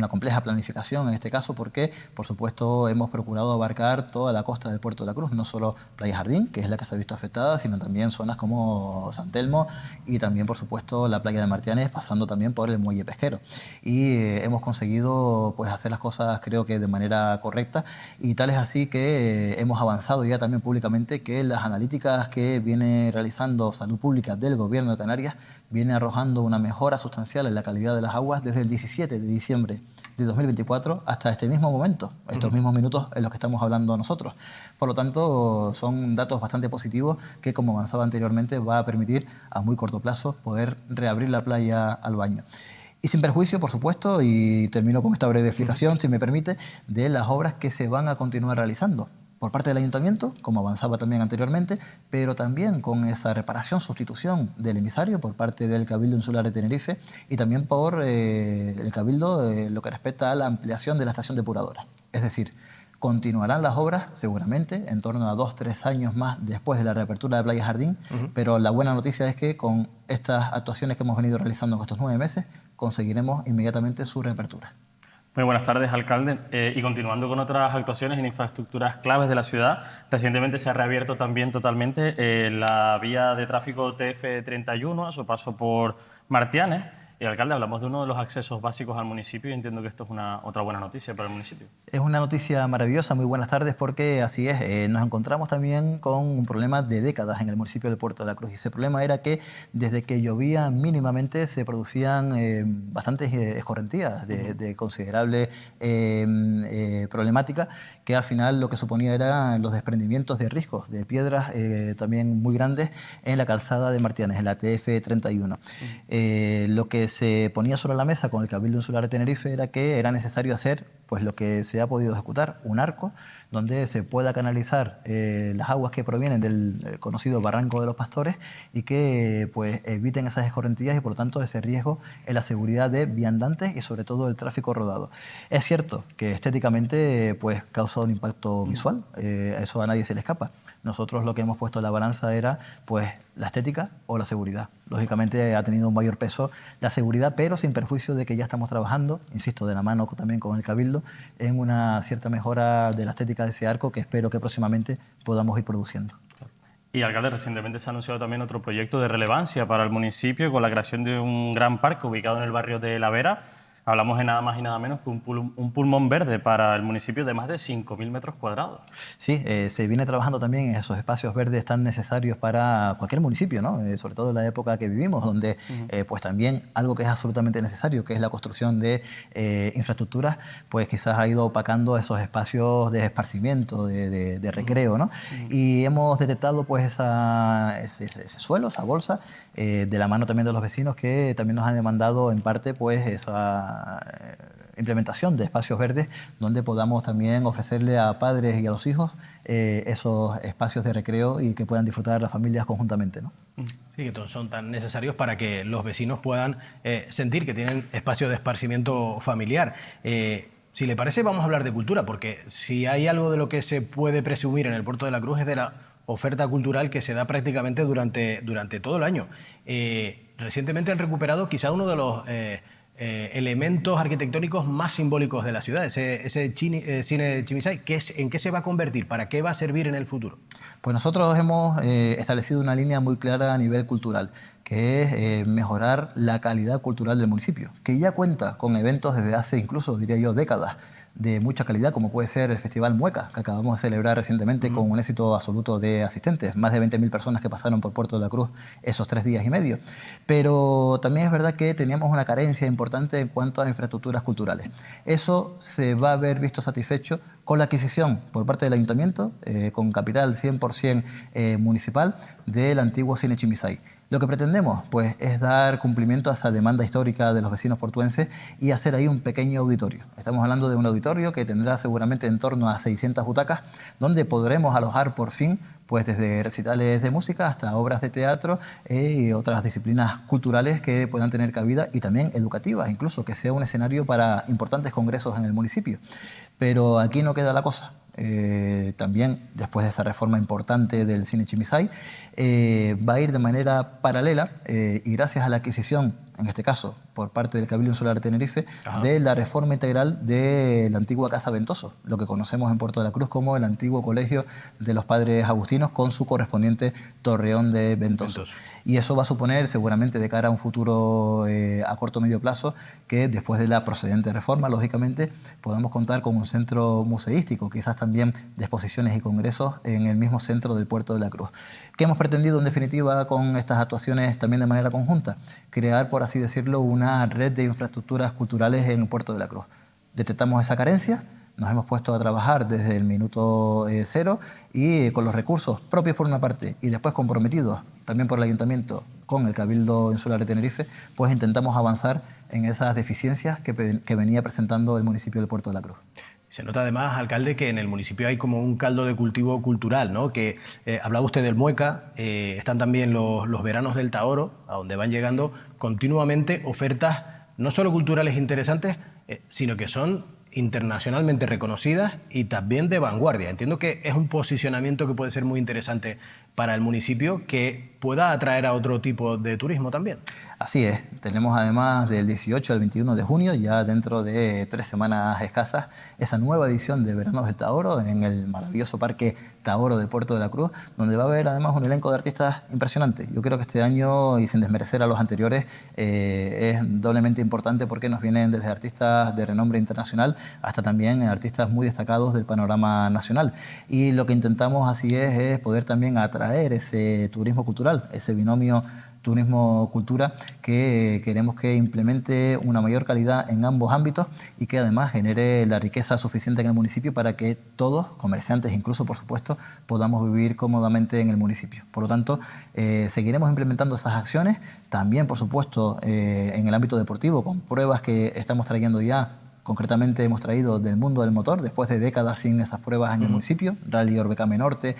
compleja planificación en este caso porque, por supuesto, hemos procurado abarcar toda la costa del Puerto de la Cruz, no solo Playa Jardín, que es la que se ha visto afectada, sino también zonas como San Telmo y también, por supuesto, la playa de Martianes, pasando también por el muelle pesquero. Y hemos conseguido hacer las cosas, creo que de manera correcta, y tal es así que hemos avanzado ya también públicamente que las analíticas que viene realizando Salud Pública del Gobierno de Canarias viene arrojando una mejora sustancial en la calidad de las aguas desde el 17 de diciembre de 2024 hasta este mismo momento, estos mismos minutos en los que estamos hablando nosotros. Por lo tanto, son datos bastante positivos que, como avanzaba anteriormente, va a permitir a muy corto plazo poder reabrir la playa al baño. Y sin perjuicio, por supuesto, y termino con esta breve explicación, si me permite, de las obras que se van a continuar realizando por parte del Ayuntamiento, como avanzaba también anteriormente, pero también con esa reparación, sustitución del emisario por parte del Cabildo Insular de Tenerife y también por el Cabildo lo que respecta a la ampliación de la estación depuradora. Es decir, continuarán las obras seguramente en torno a 2-3 años más después de la reapertura de Playa Jardín, pero la buena noticia es que con estas actuaciones que hemos venido realizando en estos 9 meses conseguiremos inmediatamente su reapertura. Muy buenas tardes, alcalde. Y continuando con otras actuaciones en infraestructuras claves de la ciudad, recientemente se ha reabierto también totalmente la vía de tráfico TF31 a su paso por Martianes. Y, alcalde, hablamos de uno de los accesos básicos al municipio y entiendo que esto es otra buena noticia para el municipio. Es una noticia maravillosa, muy buenas tardes, porque así es, nos encontramos también con un problema de décadas en el municipio del Puerto de la Cruz. Y ese problema era que desde que llovía mínimamente se producían bastantes escorrentías de considerable problemática, que al final lo que suponía eran los desprendimientos de riscos, de piedras también muy grandes en la calzada de Martianes, en la TF31. Lo que se ponía sobre la mesa con el Cabildo Insular de Tenerife era que era necesario hacer lo que se ha podido ejecutar, un arco donde se pueda canalizar las aguas que provienen del conocido Barranco de los Pastores y que eviten esas escorrentías y, por lo tanto, ese riesgo en la seguridad de viandantes y, sobre todo, el tráfico rodado. Es cierto que estéticamente causa un impacto visual, eso a nadie se le escapa. Nosotros lo que hemos puesto en la balanza era la estética o la seguridad. Lógicamente ha tenido un mayor peso la seguridad, pero sin perjuicio de que ya estamos trabajando, insisto, de la mano también con el Cabildo, en una cierta mejora de la estética de ese arco que espero que próximamente podamos ir produciendo. Y, alcalde, recientemente se ha anunciado también otro proyecto de relevancia para el municipio con la creación de un gran parque ubicado en el barrio de La Vera. Hablamos de nada más y nada menos que un pulmón verde para el municipio de más de 5.000 metros cuadrados. Sí, se viene trabajando también en esos espacios verdes tan necesarios para cualquier municipio, ¿no? Sobre todo en la época que vivimos, donde también algo que es absolutamente necesario, que es la construcción de infraestructuras, quizás ha ido opacando esos espacios de esparcimiento, de recreo, ¿no? Y hemos detectado ese suelo, esa bolsa, de la mano también de los vecinos que también nos han demandado en parte esa implementación de espacios verdes donde podamos también ofrecerle a padres y a los hijos esos espacios de recreo y que puedan disfrutar las familias conjuntamente, ¿no? Sí, que son tan necesarios para que los vecinos puedan sentir que tienen espacio de esparcimiento familiar. Si le parece, vamos a hablar de cultura, porque si hay algo de lo que se puede presumir en el Puerto de la Cruz es de la oferta cultural que se da prácticamente durante todo el año. Recientemente han recuperado quizá uno de los elementos arquitectónicos más simbólicos de la ciudad, ese cine Chimisay. ¿En qué se va a convertir? ¿Para qué va a servir en el futuro? Pues nosotros hemos establecido una línea muy clara a nivel cultural, que es mejorar la calidad cultural del municipio, que ya cuenta con eventos desde hace incluso, diría yo, décadas, de mucha calidad, como puede ser el Festival Mueca, que acabamos de celebrar recientemente con un éxito absoluto de asistentes, más de 20.000 personas que pasaron por Puerto de la Cruz esos 3 días y medio. Pero también es verdad que teníamos una carencia importante en cuanto a infraestructuras culturales. Eso se va a ver visto satisfecho con la adquisición por parte del Ayuntamiento, con capital 100% municipal, del antiguo Cine Chimisay. Lo que pretendemos, pues, es dar cumplimiento a esa demanda histórica de los vecinos portuenses y hacer ahí un pequeño auditorio. Estamos hablando de un auditorio que tendrá seguramente en torno a 600 butacas, donde podremos alojar por fin, pues, desde recitales de música hasta obras de teatro y otras disciplinas culturales que puedan tener cabida, y también educativas, incluso que sea un escenario para importantes congresos en el municipio. Pero aquí no queda la cosa. También, después de esa reforma importante del Cine Chimisay, va a ir de manera paralela y gracias a la adquisición, en este caso por parte del Cabildo Insular de Tenerife, de la reforma integral de la antigua Casa Ventoso, lo que conocemos en Puerto de la Cruz como el antiguo Colegio de los Padres Agustinos, con su correspondiente torreón de Ventoso. Y eso va a suponer seguramente, de cara a un futuro a corto o medio plazo, que después de la procedente reforma, lógicamente, podamos contar con un centro museístico, quizás también de exposiciones y congresos en el mismo centro del Puerto de la Cruz. ¿Qué hemos pretendido en definitiva con estas actuaciones también de manera conjunta? Crear, por así decirlo, una red de infraestructuras culturales en el Puerto de la Cruz. Detectamos esa carencia, nos hemos puesto a trabajar desde el minuto cero y con los recursos propios por una parte y después comprometidos también por el Ayuntamiento con el Cabildo Insular de Tenerife, pues intentamos avanzar en esas deficiencias que venía presentando el municipio del Puerto de la Cruz. Se nota además, alcalde, que en el municipio hay como un caldo de cultivo cultural, ¿no? Que hablaba usted del Mueca, están también los veranos del Taoro, a donde van llegando continuamente ofertas no solo culturales interesantes, sino que son internacionalmente reconocidas y también de vanguardia. Entiendo que es un posicionamiento que puede ser muy interesante para el municipio, que pueda atraer a otro tipo de turismo también. Así es. Tenemos además del 18 al 21 de junio, ya dentro de 3 semanas escasas, esa nueva edición de Veranos del Taoro en el maravilloso Parque Taoro de Puerto de la Cruz, donde va a haber además un elenco de artistas impresionante. Yo creo que este año, y sin desmerecer a los anteriores, es doblemente importante porque nos vienen desde artistas de renombre internacional hasta también artistas muy destacados del panorama nacional. Y lo que intentamos así es poder también atraer ese turismo cultural, ese binomio turismo-cultura, que queremos que implemente una mayor calidad en ambos ámbitos y que además genere la riqueza suficiente en el municipio para que todos, comerciantes incluso, por supuesto, podamos vivir cómodamente en el municipio. Por lo tanto, seguiremos implementando esas acciones, también, por supuesto, en el ámbito deportivo, con pruebas que estamos trayendo ya. Concretamente hemos traído del mundo del motor, después de décadas sin esas pruebas en el municipio, Rally Orbecame Norte,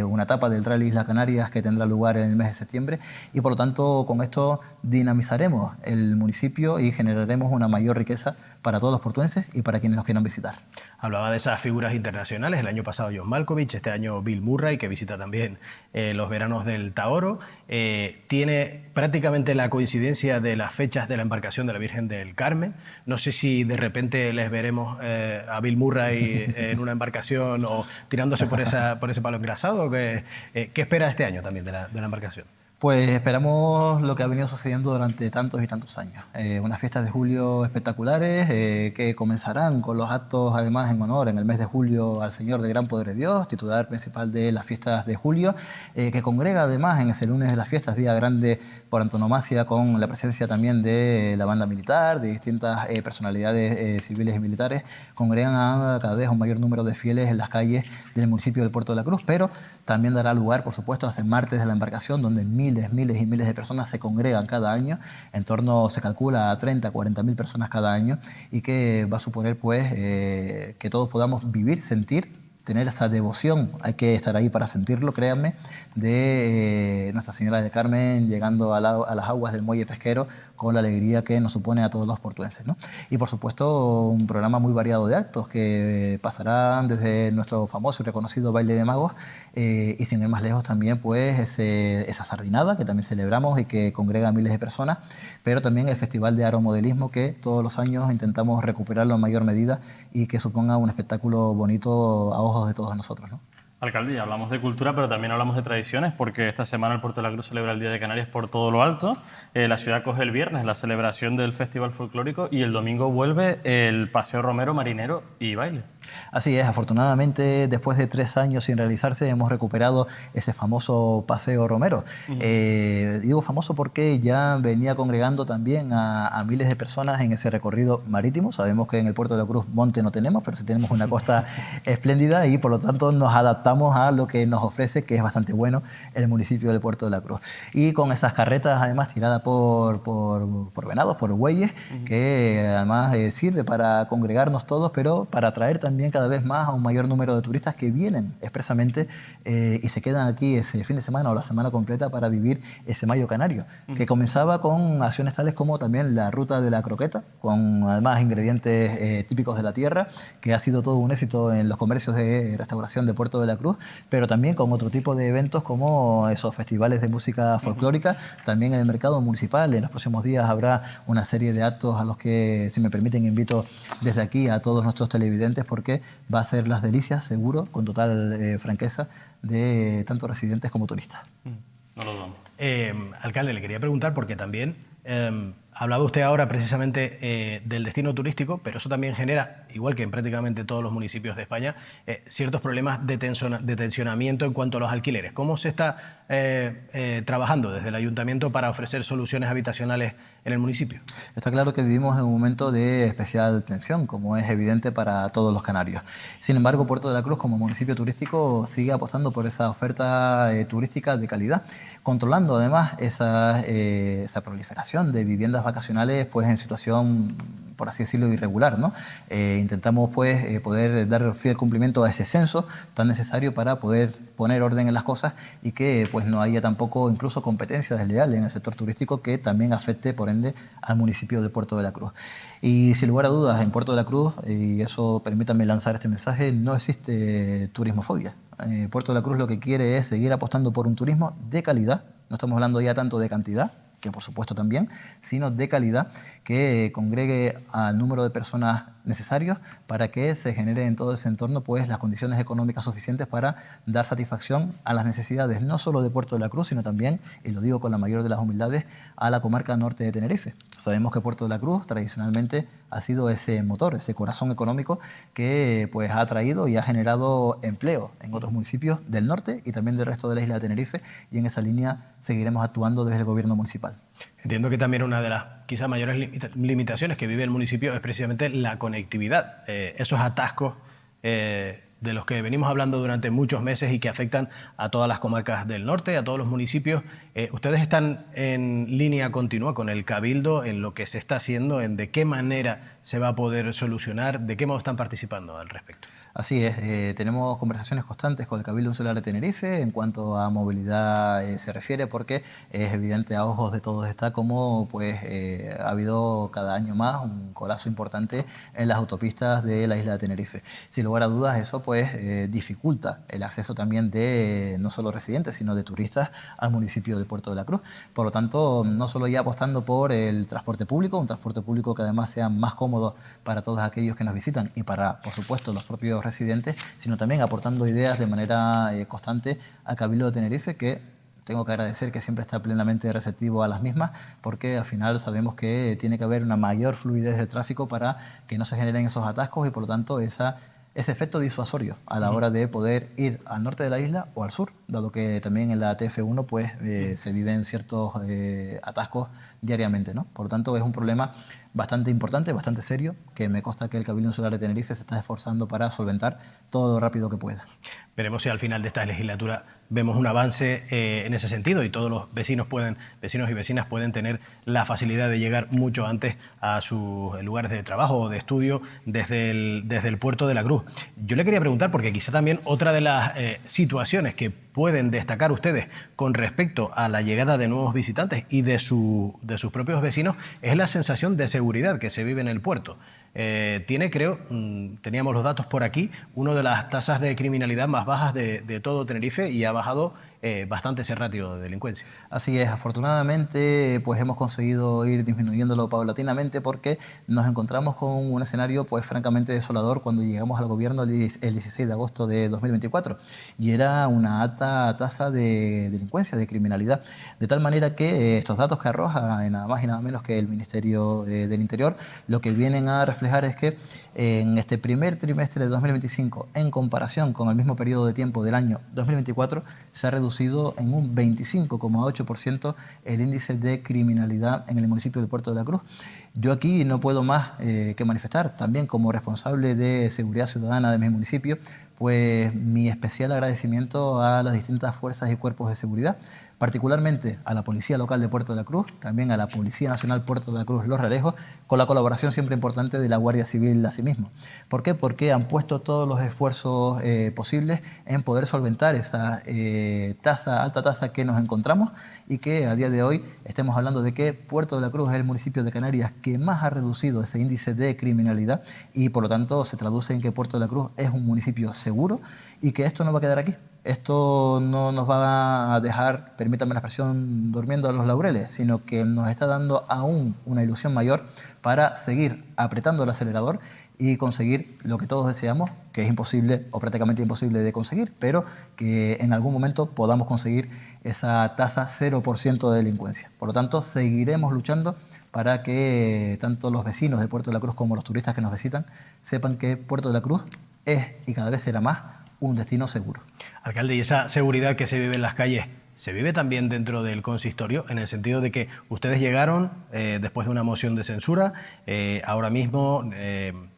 una etapa del Rally Isla Canarias que tendrá lugar en el mes de septiembre, y por lo tanto con esto dinamizaremos el municipio y generaremos una mayor riqueza para todos los portuenses y para quienes nos quieran visitar. Hablaba de esas figuras internacionales, el año pasado John Malkovich, este año Bill Murray, que visita también los veranos del Taoro. Tiene prácticamente la coincidencia de las fechas de la embarcación de la Virgen del Carmen. No sé si de repente les veremos a Bill Murray en una embarcación o tirándose por ese palo engrasado. ¿Qué espera este año también de la embarcación? Pues esperamos lo que ha venido sucediendo durante tantos y tantos años. Unas fiestas de julio espectaculares que comenzarán con los actos, además, en honor en el mes de julio al Señor del Gran Poder de Dios, titular principal de las fiestas de julio, que congrega además en ese lunes de las fiestas, día grande por antonomasia, con la presencia también de la banda militar, de distintas personalidades civiles y militares. Congregan a cada vez un mayor número de fieles en las calles del municipio del Puerto de la Cruz, pero también dará lugar, por supuesto, a ese martes de la embarcación, donde miles y miles de personas se congregan cada año, en torno, se calcula, a 30, 40.000 personas cada año, y que va a suponer pues que todos podamos vivir, sentir tener esa devoción, hay que estar ahí para sentirlo, créanme, de Nuestra Señora del Carmen llegando a las aguas del muelle pesquero con la alegría que nos supone a todos los portuenses, ¿no? Y por supuesto un programa muy variado de actos que pasarán desde nuestro famoso y reconocido baile de magos y sin ir más lejos también pues esa sardinada que también celebramos y que congrega a miles de personas, pero también el Festival de Aeromodelismo que todos los años intentamos recuperarlo en mayor medida y que suponga un espectáculo bonito a ojos de todos nosotros, ¿no? Alcalde, hablamos de cultura, pero también hablamos de tradiciones, porque esta semana el Puerto de la Cruz celebra el Día de Canarias por todo lo alto. La ciudad coge el viernes la celebración del Festival Folclórico y el domingo vuelve el Paseo Romero, Marinero y Baile. Así es, afortunadamente después de 3 años sin realizarse hemos recuperado ese famoso Paseo Romero. Digo famoso porque ya venía congregando también a miles de personas en ese recorrido marítimo. Sabemos que en el Puerto de la Cruz monte no tenemos, pero sí tenemos una costa espléndida y por lo tanto nos adaptamos a lo que nos ofrece, que es bastante bueno, el municipio del Puerto de la Cruz. Y con esas carretas además tiradas por venados, por bueyes, que además sirve para congregarnos todos, pero para atraer también cada vez más a un mayor número de turistas que vienen expresamente y se quedan aquí ese fin de semana o la semana completa para vivir ese Mayo Canario, que comenzaba con acciones tales como también la ruta de la croqueta, con además ingredientes típicos de la tierra, que ha sido todo un éxito en los comercios de restauración de Puerto de la Cruz, pero también con otro tipo de eventos como esos festivales de música folclórica, también en el mercado municipal. En los próximos días habrá una serie de actos a los que, si me permiten, invito desde aquí a todos nuestros televidentes porque va a ser las delicias, seguro, con total franqueza, de tanto residentes como turistas. No lo dudamos. Alcalde, le quería preguntar porque también hablaba usted ahora precisamente del destino turístico, pero eso también genera, igual que en prácticamente todos los municipios de España, ciertos problemas de tensionamiento en cuanto a los alquileres. ¿Cómo se está trabajando desde el ayuntamiento para ofrecer soluciones habitacionales en el municipio? Está claro que vivimos en un momento de especial tensión, como es evidente para todos los canarios. Sin embargo, Puerto de la Cruz, como municipio turístico, sigue apostando por esa oferta turística de calidad, controlando además esa proliferación de viviendas vacacionales pues en situación, por así decirlo, irregular, ¿no? Intentamos pues poder dar fiel cumplimiento a ese censo tan necesario para poder poner orden en las cosas y que pues no haya tampoco incluso competencia desleal en el sector turístico que también afecte por ende al municipio de Puerto de la Cruz. Y sin lugar a dudas en Puerto de la Cruz, y eso permítanme lanzar este mensaje, no existe turismofobia. Puerto de la Cruz lo que quiere es seguir apostando por un turismo de calidad, no estamos hablando ya tanto de cantidad, que por supuesto también, sino de calidad que congregue al número de personas necesarios para que se genere en todo ese entorno pues las condiciones económicas suficientes para dar satisfacción a las necesidades no solo de Puerto de la Cruz, sino también, y lo digo con la mayor de las humildades, a la comarca norte de Tenerife. Sabemos que Puerto de la Cruz tradicionalmente ha sido ese motor, ese corazón económico que pues ha atraído y ha generado empleo en otros municipios del norte y también del resto de la isla de Tenerife, y en esa línea seguiremos actuando desde el gobierno municipal. Entiendo que también una de las quizás mayores limitaciones que vive el municipio es precisamente la conectividad, esos atascos de los que venimos hablando durante muchos meses y que afectan a todas las comarcas del norte, a todos los municipios. ¿Ustedes están en línea continua con el Cabildo en lo que se está haciendo, en de qué manera se va a poder solucionar, de qué modo están participando al respecto? Así es, tenemos conversaciones constantes con el Cabildo Insular de Tenerife en cuanto a movilidad se refiere, porque es evidente a ojos de todos está como pues, ha habido cada año más un colapso importante en las autopistas de la isla de Tenerife. Sin lugar a dudas eso pues, dificulta el acceso también de no solo residentes sino de turistas al municipio de Puerto de la Cruz. Por lo tanto, no solo ya apostando por el transporte público, un transporte público que además sea más cómodo para todos aquellos que nos visitan y para, por supuesto, los propios residentes, sino también aportando ideas de manera constante al Cabildo de Tenerife, que tengo que agradecer que siempre está plenamente receptivo a las mismas, porque al final sabemos que tiene que haber una mayor fluidez del tráfico para que no se generen esos atascos y por lo tanto ese efecto disuasorio a la hora de poder ir al norte de la isla o al sur, dado que también en la TF1 pues, se viven ciertos atascos diariamente, ¿no? Por lo tanto, es un problema bastante importante, bastante serio, que me consta que el Cabildo Insular de Tenerife se está esforzando para solventar todo lo rápido que pueda. Veremos si al final de esta legislatura vemos un avance en ese sentido y todos los vecinos y vecinas pueden tener la facilidad de llegar mucho antes a sus lugares de trabajo o de estudio desde el puerto de la Cruz. Yo le quería preguntar, porque quizá también otra de las situaciones que pueden destacar ustedes con respecto a la llegada de nuevos visitantes y de sus propios vecinos es la sensación de seguridad que se vive en el puerto. Tiene, creo, teníamos los datos por aquí, una de las tasas de criminalidad más bajas de todo Tenerife y ha bajado bastante ese ratio de delincuencia. Así es, afortunadamente pues hemos conseguido ir disminuyéndolo paulatinamente porque nos encontramos con un escenario pues francamente desolador cuando llegamos al gobierno el 16 de agosto de 2024 y era una alta tasa de delincuencia, de criminalidad, de tal manera que estos datos que arroja nada más y nada menos que el Ministerio del Interior lo que vienen a reflejar es que en este primer trimestre de 2025 en comparación con el mismo periodo de tiempo del año 2024 se ha reducido en un 25,8% el índice de criminalidad en el municipio de Puerto de la Cruz. Yo aquí no puedo más que manifestar, también como responsable de seguridad ciudadana de mi municipio, pues mi especial agradecimiento a las distintas fuerzas y cuerpos de seguridad, particularmente a la Policía Local de Puerto de la Cruz, también a la Policía Nacional Puerto de la Cruz Los Realejos, con la colaboración siempre importante de la Guardia Civil asimismo. ¿Por qué? Porque han puesto todos los esfuerzos posibles en poder solventar esa alta tasa que nos encontramos y que a día de hoy estemos hablando de que Puerto de la Cruz es el municipio de Canarias que más ha reducido ese índice de criminalidad y por lo tanto se traduce en que Puerto de la Cruz es un municipio seguro y que esto no va a quedar aquí. Esto no nos va a dejar, permítanme la expresión, durmiendo a los laureles, sino que nos está dando aún una ilusión mayor para seguir apretando el acelerador y conseguir lo que todos deseamos, que es imposible o prácticamente imposible de conseguir, pero que en algún momento podamos conseguir esa tasa 0% de delincuencia. Por lo tanto, seguiremos luchando para que tanto los vecinos de Puerto de la Cruz como los turistas que nos visitan sepan que Puerto de la Cruz es y cada vez será más un destino seguro. Alcalde, ¿y esa seguridad que se vive en las calles se vive también dentro del consistorio, en el sentido de que ustedes llegaron después de una moción de censura, ahora mismo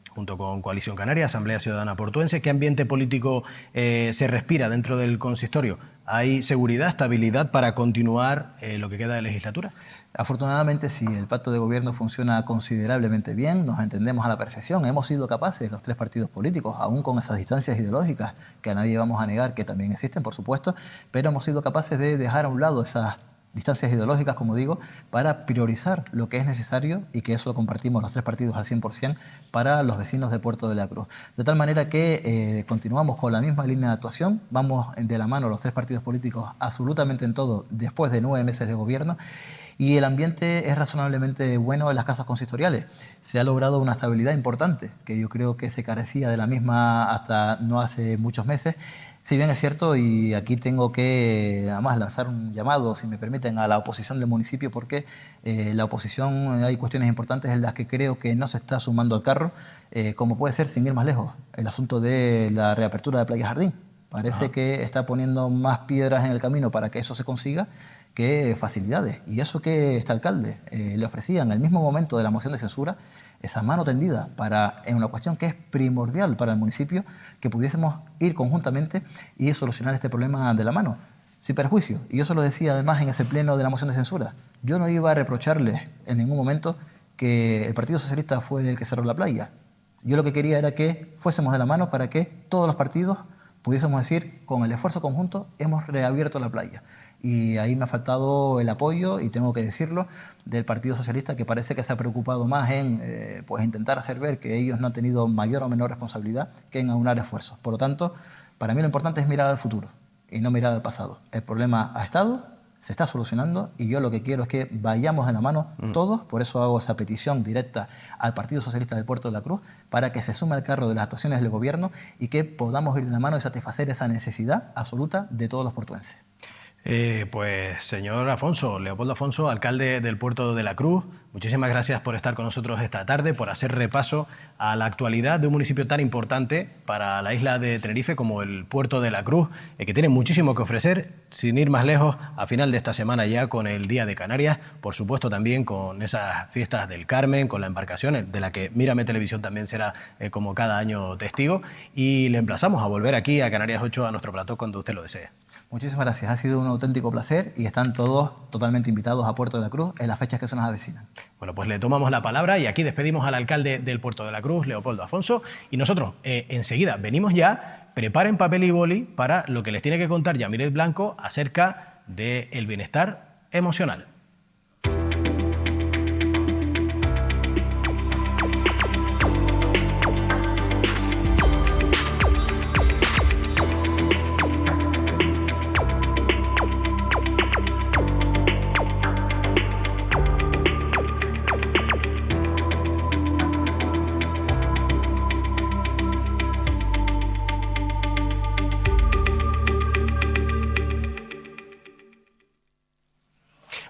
junto con Coalición Canaria, Asamblea Ciudadana Portuense? ¿Qué ambiente político se respira dentro del consistorio? ¿Hay seguridad, estabilidad para continuar lo que queda de legislatura? Afortunadamente sí, el pacto de gobierno funciona considerablemente bien, nos entendemos a la perfección, hemos sido capaces, los tres partidos políticos, aún con esas distancias ideológicas que a nadie vamos a negar que también existen, por supuesto, pero hemos sido capaces de dejar a un lado esas distancias ideológicas, como digo, para priorizar lo que es necesario y que eso lo compartimos los tres partidos al 100% para los vecinos de Puerto de la Cruz. De tal manera que continuamos con la misma línea de actuación, vamos de la mano los tres partidos políticos absolutamente en todo después de 9 meses de gobierno y el ambiente es razonablemente bueno en las casas consistoriales. Se ha logrado una estabilidad importante, que yo creo que se carecía de la misma hasta no hace muchos meses. Si bien es cierto, y aquí tengo que además lanzar un llamado, si me permiten, a la oposición del municipio, porque la oposición hay cuestiones importantes en las que creo que no se está sumando al carro, como puede ser, sin ir más lejos, el asunto de la reapertura de Playa Jardín. Parece que está poniendo más piedras en el camino para que eso se consiga que facilidades. Y eso que este alcalde le ofrecía en el mismo momento de la moción de censura, esa mano tendida para, en una cuestión que es primordial para el municipio, que pudiésemos ir conjuntamente y solucionar este problema de la mano, sin perjuicio. Y yo se lo decía además en ese pleno de la moción de censura. Yo no iba a reprocharles en ningún momento que el Partido Socialista fue el que cerró la playa. Yo lo que quería era que fuésemos de la mano para que todos los partidos pudiésemos decir, con el esfuerzo conjunto, hemos reabierto la playa. Y ahí me ha faltado el apoyo, y tengo que decirlo, del Partido Socialista, que parece que se ha preocupado más en pues intentar hacer ver que ellos no han tenido mayor o menor responsabilidad que en aunar esfuerzos. Por lo tanto, para mí lo importante es mirar al futuro y no mirar al pasado. El problema ha estado, se está solucionando, y yo lo que quiero es que vayamos de la mano todos. Por eso hago esa petición directa al Partido Socialista de Puerto de la Cruz, para que se sume al carro de las actuaciones del gobierno y que podamos ir de la mano y satisfacer esa necesidad absoluta de todos los portuenses. Pues señor Afonso, Leopoldo Afonso, alcalde del Puerto de la Cruz, muchísimas gracias por estar con nosotros esta tarde, por hacer repaso a la actualidad de un municipio tan importante para la isla de Tenerife como el Puerto de la Cruz, que tiene muchísimo que ofrecer, sin ir más lejos, a final de esta semana ya con el Día de Canarias, por supuesto también con esas fiestas del Carmen, con la embarcación, de la que Mírame Televisión también será como cada año testigo, y le emplazamos a volver aquí a Canarias 8 a nuestro plató cuando usted lo desee. Muchísimas gracias, ha sido un auténtico placer y están todos totalmente invitados a Puerto de la Cruz en las fechas que se nos avecinan. Bueno, pues le tomamos la palabra y aquí despedimos al alcalde del Puerto de la Cruz, Leopoldo Afonso, y nosotros enseguida venimos ya. Preparen papel y boli para lo que les tiene que contar Yamilet Blanco acerca del bienestar emocional.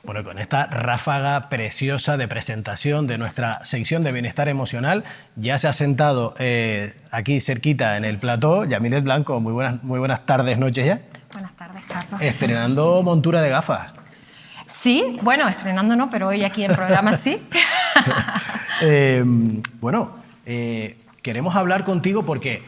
Bueno, con esta ráfaga preciosa de presentación de nuestra sección de bienestar emocional, ya se ha sentado aquí cerquita en el plató Yamilet Blanco. Muy buenas tardes, noches ya. Buenas tardes, Carlos. Estrenando montura de gafas. Sí, bueno, estrenando no, pero hoy aquí en programa sí. Queremos hablar contigo porque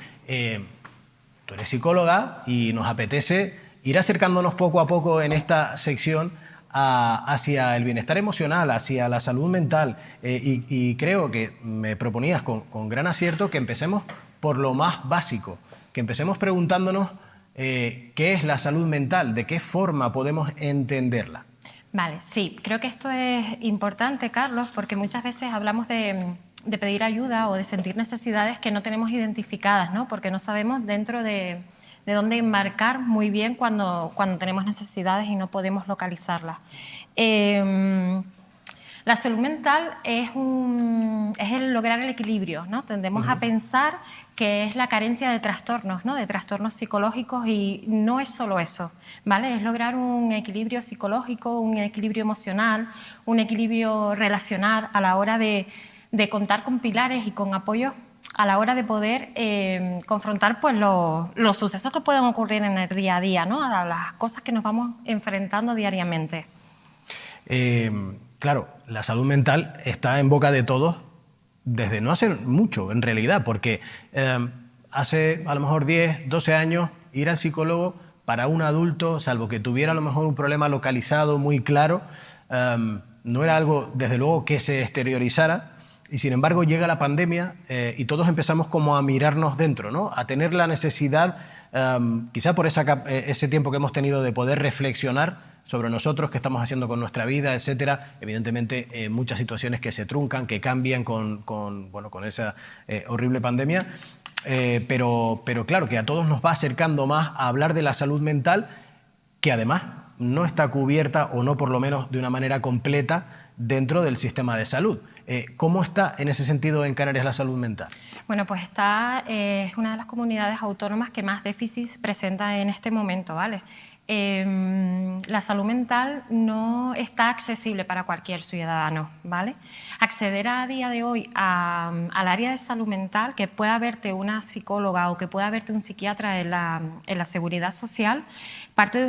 tú eres psicóloga y nos apetece ir acercándonos poco a poco en esta sección hacia el bienestar emocional, hacia la salud mental, y creo que me proponías con gran acierto que empecemos por lo más básico, que empecemos preguntándonos qué es la salud mental, de qué forma podemos entenderla. Vale, sí, creo que esto es importante, Carlos, porque muchas veces hablamos de pedir ayuda o de sentir necesidades que no tenemos identificadas, ¿no? Porque no sabemos dentro de dónde enmarcar muy bien cuando tenemos necesidades y no podemos localizarlas. La salud mental es el lograr el equilibrio, ¿no? Tendemos a pensar que es la carencia de trastornos, ¿no? De trastornos psicológicos, y no es solo eso, ¿vale? Es lograr un equilibrio psicológico, un equilibrio emocional, un equilibrio relacional a la hora de contar con pilares y con apoyos a la hora de poder confrontar pues, los sucesos que pueden ocurrir en el día a día, ¿no? A las cosas que nos vamos enfrentando diariamente. Claro, la salud mental está en boca de todos desde no hace mucho, en realidad, porque hace a lo mejor 10, 12 años ir al psicólogo para un adulto, salvo que tuviera a lo mejor un problema localizado muy claro, no era algo, desde luego, que se exteriorizara. Y sin embargo llega la pandemia y todos empezamos como a mirarnos dentro, ¿no? A tener la necesidad, quizá por ese tiempo que hemos tenido de poder reflexionar sobre nosotros, qué estamos haciendo con nuestra vida, etcétera. Evidentemente muchas situaciones que se truncan, que cambian con esa horrible pandemia, pero claro que a todos nos va acercando más a hablar de la salud mental, que además no está cubierta, o no por lo menos de una manera completa, dentro del sistema de salud. ¿Cómo está en ese sentido en Canarias la salud mental? Bueno, pues es una de las comunidades autónomas que más déficit presenta en este momento, ¿vale? La salud mental no está accesible para cualquier ciudadano, ¿vale? Acceder a día de hoy al área de salud mental, que pueda verte una psicóloga o que pueda verte un psiquiatra en la seguridad social, parte de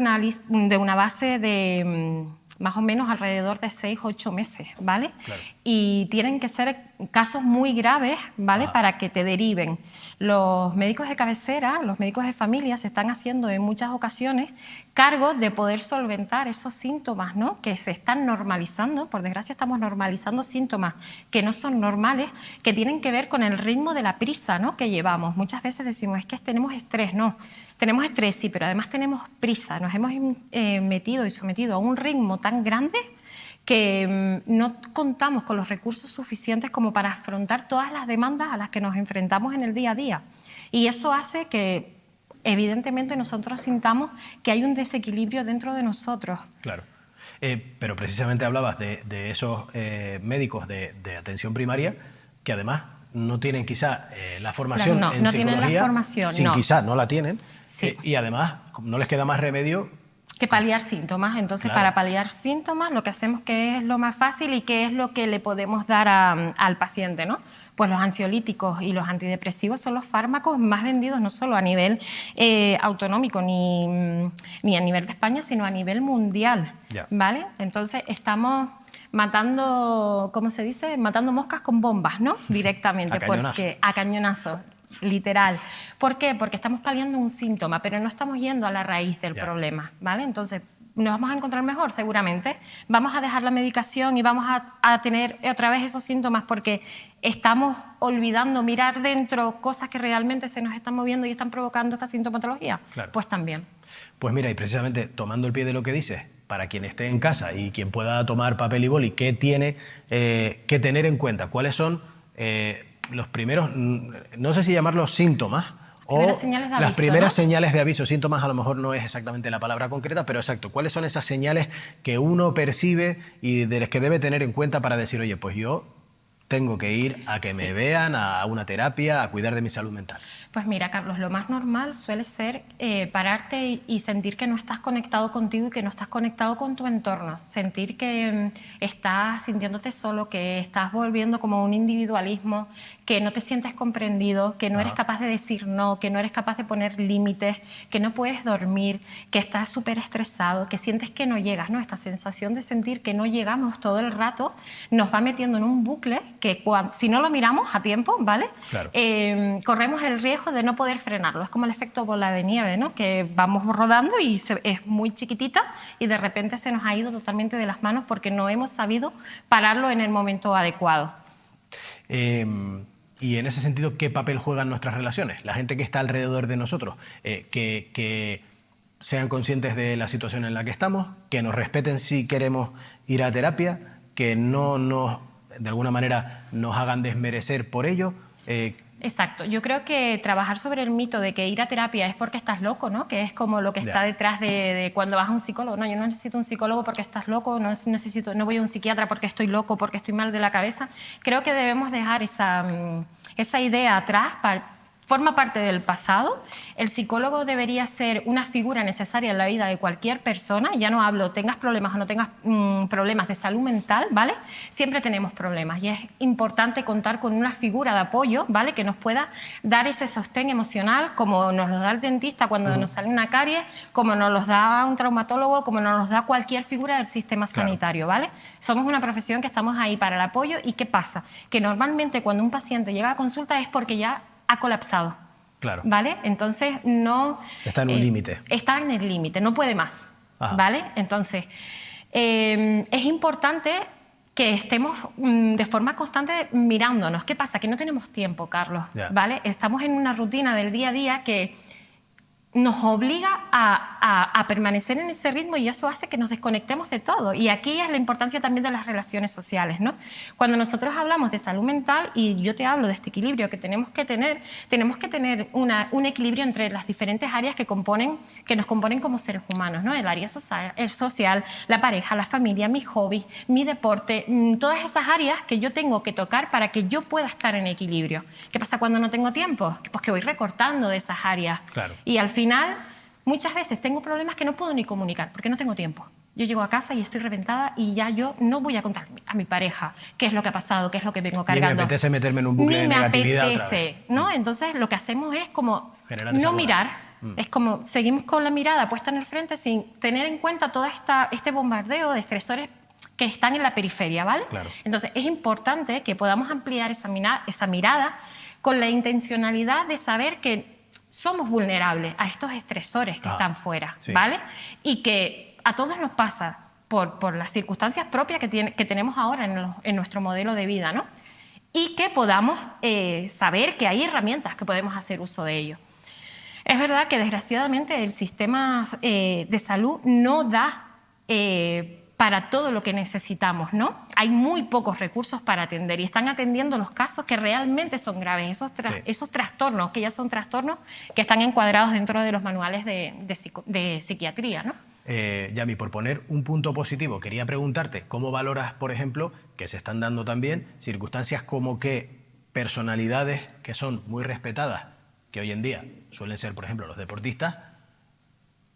una base de más o menos alrededor de 6 o 8 meses, ¿vale? Claro. Y tienen que ser casos muy graves, ¿vale? Para que te deriven. Los médicos de cabecera, los médicos de familia se están haciendo en muchas ocasiones cargo de poder solventar esos síntomas, ¿no? Que se están normalizando. Por desgracia estamos normalizando síntomas que no son normales, que tienen que ver con el ritmo de la prisa, ¿no? Que llevamos. Muchas veces decimos, es que tenemos estrés, no. Tenemos estrés, sí, pero además tenemos prisa. Nos hemos metido y sometido a un ritmo tan grande que no contamos con los recursos suficientes como para afrontar todas las demandas a las que nos enfrentamos en el día a día. Y eso hace que, evidentemente, nosotros sintamos que hay un desequilibrio dentro de nosotros. Claro. Pero precisamente hablabas de esos médicos de atención primaria que además no tienen quizá la formación claro, en no psicología. Tienen la formación, sí, no. Quizá no la tienen. Sí. Y además no les queda más remedio que paliar síntomas. Entonces, Claro. para paliar síntomas, lo que hacemos que es lo más fácil y qué es lo que le podemos dar al paciente, ¿no? Pues los ansiolíticos y los antidepresivos son los fármacos más vendidos, no solo a nivel autonómico ni a nivel de España, sino a nivel mundial, Ya. ¿vale? Entonces, estamos matando, ¿cómo se dice? Matando moscas con bombas, ¿no? Directamente, A cañonazo. porque a cañonazo. Literal. ¿Por qué? Porque estamos paliando un síntoma, pero no estamos yendo a la raíz del problema, ¿vale? Entonces, ¿nos vamos a encontrar mejor? Seguramente. Vamos a dejar la medicación y vamos a tener otra vez esos síntomas porque estamos olvidando mirar dentro cosas que realmente se nos están moviendo y están provocando esta sintomatología. Claro. Pues también. Pues mira, y precisamente tomando el pie de lo que dices, para quien esté en casa y quien pueda tomar papel y boli, ¿qué tiene que tener en cuenta? ¿Cuáles son los primeros, no sé si llamarlos síntomas, o Primeras señales de las aviso, primeras ¿no? señales de aviso? Síntomas a lo mejor no es exactamente la palabra concreta, pero exacto. ¿Cuáles son esas señales que uno percibe y de las que debe tener en cuenta para decir, oye, pues yo tengo que ir a que me vean, a una terapia, a cuidar de mi salud mental? Pues mira, Carlos, lo más normal suele ser pararte y sentir que no estás conectado contigo y que no estás conectado con tu entorno. Sentir que estás sintiéndote solo, que estás volviendo como un individualismo, que no te sientes comprendido, que no eres capaz de decir no, que no eres capaz de poner límites, que no puedes dormir, que estás súper estresado, que sientes que no llegas, ¿no? Esta sensación de sentir que no llegamos todo el rato nos va metiendo en un bucle que si no lo miramos a tiempo, ¿vale? Claro. Corremos el riesgo de no poder frenarlo. Es como el efecto bola de nieve, ¿no? Que vamos rodando y es muy chiquitita y de repente se nos ha ido totalmente de las manos porque no hemos sabido pararlo en el momento adecuado. Y en ese sentido, ¿qué papel juegan nuestras relaciones? La gente que está alrededor de nosotros, que sean conscientes de la situación en la que estamos, que nos respeten si queremos ir a terapia, que no nos, de alguna manera, nos hagan desmerecer por ello. Exacto. Yo creo que trabajar sobre el mito de que ir a terapia es porque estás loco, ¿no? Que es como lo que está detrás de cuando vas a un psicólogo. No, yo no necesito un psicólogo porque estás loco, no voy a un psiquiatra porque estoy loco, porque estoy mal de la cabeza. Creo que debemos dejar esa idea atrás. Forma parte del pasado. El psicólogo debería ser una figura necesaria en la vida de cualquier persona. Ya no hablo, tengas problemas o no tengas problemas de salud mental, ¿vale? Siempre tenemos problemas y es importante contar con una figura de apoyo, ¿vale? Que nos pueda dar ese sostén emocional, como nos lo da el dentista cuando nos sale una caries, como nos los da un traumatólogo, como nos los da cualquier figura del sistema sanitario, ¿vale? Somos una profesión que estamos ahí para el apoyo. ¿Y qué pasa? Que normalmente cuando un paciente llega a consulta es porque ya ha colapsado. Claro. ¿Vale? Entonces no... Está en un límite. Está en el límite, no puede más. Ajá. ¿Vale? Entonces, es importante que estemos de forma constante mirándonos. ¿Qué pasa? Que no tenemos tiempo, Carlos. Ya. ¿Vale? Estamos en una rutina del día a día que nos obliga a permanecer en ese ritmo y eso hace que nos desconectemos de todo. Y aquí es la importancia también de las relaciones sociales, ¿no? Cuando nosotros hablamos de salud mental y yo te hablo de este equilibrio que tenemos que tener un equilibrio entre las diferentes áreas que nos componen como seres humanos, ¿no? El área social, la pareja, la familia, mis hobbies, mi deporte, todas esas áreas que yo tengo que tocar para que yo pueda estar en equilibrio. ¿Qué pasa cuando no tengo tiempo? Pues que voy recortando de esas áreas. Claro. Y al final, muchas veces tengo problemas que no puedo ni comunicar porque no tengo tiempo. Yo llego a casa y estoy reventada y ya yo no voy a contar a mi pareja qué es lo que ha pasado, qué es lo que vengo cargando. Ni me apetece meterme en un bucle de negatividad. Ni me apetece, ¿no? Entonces lo que hacemos es como Generar esa no bola. mirar. Es como seguimos con la mirada puesta en el frente sin tener en cuenta todo este bombardeo de estresores que están en la periferia, ¿vale? Claro. Entonces es importante que podamos ampliar esa mirada con la intencionalidad de saber que somos vulnerables a estos estresores que están fuera, sí. ¿vale? Y que a todos nos pasa por las circunstancias propias que tenemos ahora en nuestro modelo de vida, ¿no? Y que podamos saber que hay herramientas que podemos hacer uso de ello. Es verdad que desgraciadamente el sistema de salud no da para todo lo que necesitamos, ¿no? Hay muy pocos recursos para atender y están atendiendo los casos que realmente son graves, esos trastornos, que ya son trastornos que están encuadrados dentro de los manuales de psiquiatría, ¿no? Yami, por poner un punto positivo, quería preguntarte cómo valoras, por ejemplo, que se están dando también circunstancias como que personalidades que son muy respetadas, que hoy en día suelen ser, por ejemplo, los deportistas,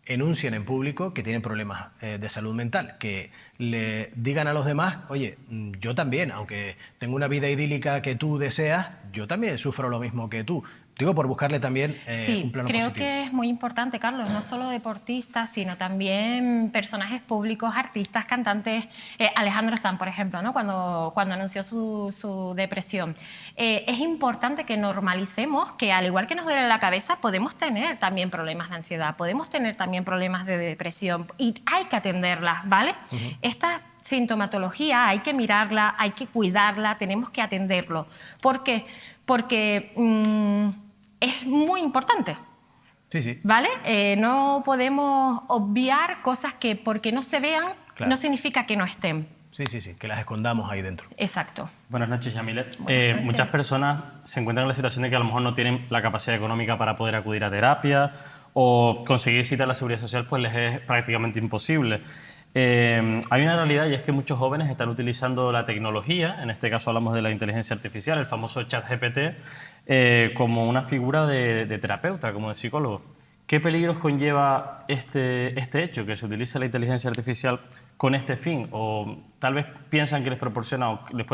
enuncien en público que tienen problemas de salud mental, que le digan a los demás, oye, yo también, aunque tengo una vida idílica que tú deseas, yo también sufro lo mismo que tú. Digo, por buscarle también un plano positivo. Creo que es muy importante, Carlos, no solo deportistas, sino también personajes públicos, artistas, cantantes. Alejandro Sanz, por ejemplo, ¿no? cuando anunció su depresión. Es importante que normalicemos que, al igual que nos duele la cabeza, podemos tener también problemas de ansiedad, podemos tener también problemas de depresión y hay que atenderlas, ¿vale? Esta sintomatología hay que mirarla, hay que cuidarla, tenemos que atenderlo. ¿Por qué? Porque es muy importante. Sí, sí. ¿Vale? No podemos obviar cosas que porque no se vean no significa que no estén. Sí, sí, sí, que las escondamos ahí dentro. Exacto. Buenas noches, Yamilet. Buenas noches. Muchas personas se encuentran en la situación de que a lo mejor no tienen la capacidad económica para poder acudir a terapia o conseguir cita a la Seguridad Social pues les es prácticamente imposible. Hay una realidad y es que muchos jóvenes están utilizando la tecnología, en este caso hablamos de la inteligencia artificial, el famoso ChatGPT, como una figura de terapeuta, como de psicólogo. ¿Qué peligros conlleva este hecho, que se utilice la inteligencia artificial con este fin? ¿O tal vez piensan que les puede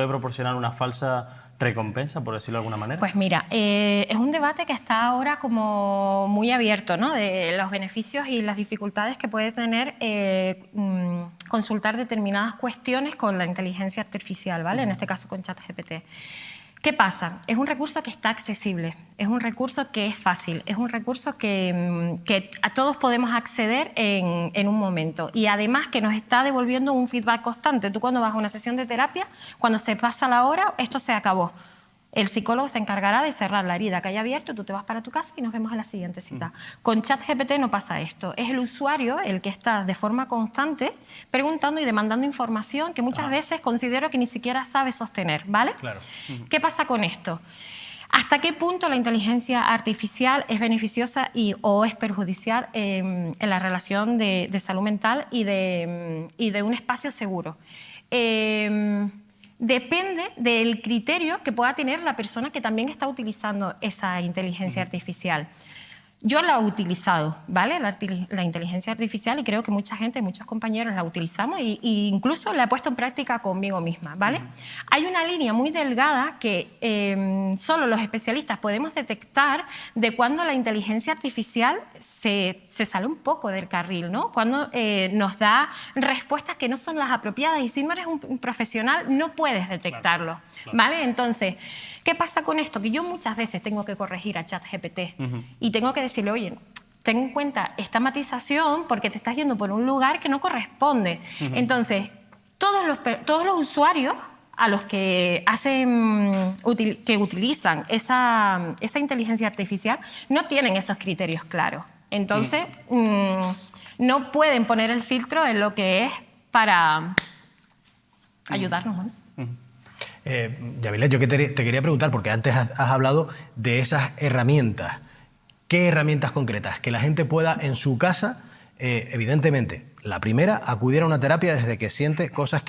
proporcionar una falsa recompensa, por decirlo de alguna manera? Pues mira, es un debate que está ahora como muy abierto, ¿no? De los beneficios y las dificultades que puede tener consultar determinadas cuestiones con la inteligencia artificial, ¿vale? En este caso con ChatGPT. ¿Qué pasa? Es un recurso que está accesible, es un recurso que es fácil, es un recurso que a todos podemos acceder en un momento y además que nos está devolviendo un feedback constante. Tú cuando vas a una sesión de terapia, cuando se pasa la hora, esto se acabó. El psicólogo se encargará de cerrar la herida que haya abierto, tú te vas para tu casa y nos vemos en la siguiente cita. Con ChatGPT no pasa esto. Es el usuario el que está de forma constante preguntando y demandando información que muchas veces considero que ni siquiera sabe sostener, ¿vale? Claro. ¿Qué pasa con esto? ¿Hasta qué punto la inteligencia artificial es beneficiosa o es perjudicial en la relación de salud mental y de un espacio seguro? Depende del criterio que pueda tener la persona que también está utilizando esa inteligencia artificial. Yo la he utilizado, ¿vale? La inteligencia artificial y creo que mucha gente, muchos compañeros la utilizamos e incluso la he puesto en práctica conmigo misma, ¿vale? Hay una línea muy delgada que solo los especialistas podemos detectar de cuando la inteligencia artificial se sale un poco del carril, ¿no? Cuando nos da respuestas que no son las apropiadas y si no eres un profesional no puedes detectarlo, ¿vale? Entonces, ¿qué pasa con esto? Que yo muchas veces tengo que corregir a ChatGPT y tengo que decirle, oye, ten en cuenta esta matización porque te estás yendo por un lugar que no corresponde. Entonces, todos los usuarios a los que utilizan esa inteligencia artificial no tienen esos criterios claros. Entonces, no pueden poner el filtro en lo que es para ayudarnos, ¿no? Yamilet, yo que te quería preguntar, porque antes has hablado de esas herramientas. ¿Qué herramientas concretas? Que la gente pueda en su casa, evidentemente, la primera, acudir a una terapia desde que siente cosas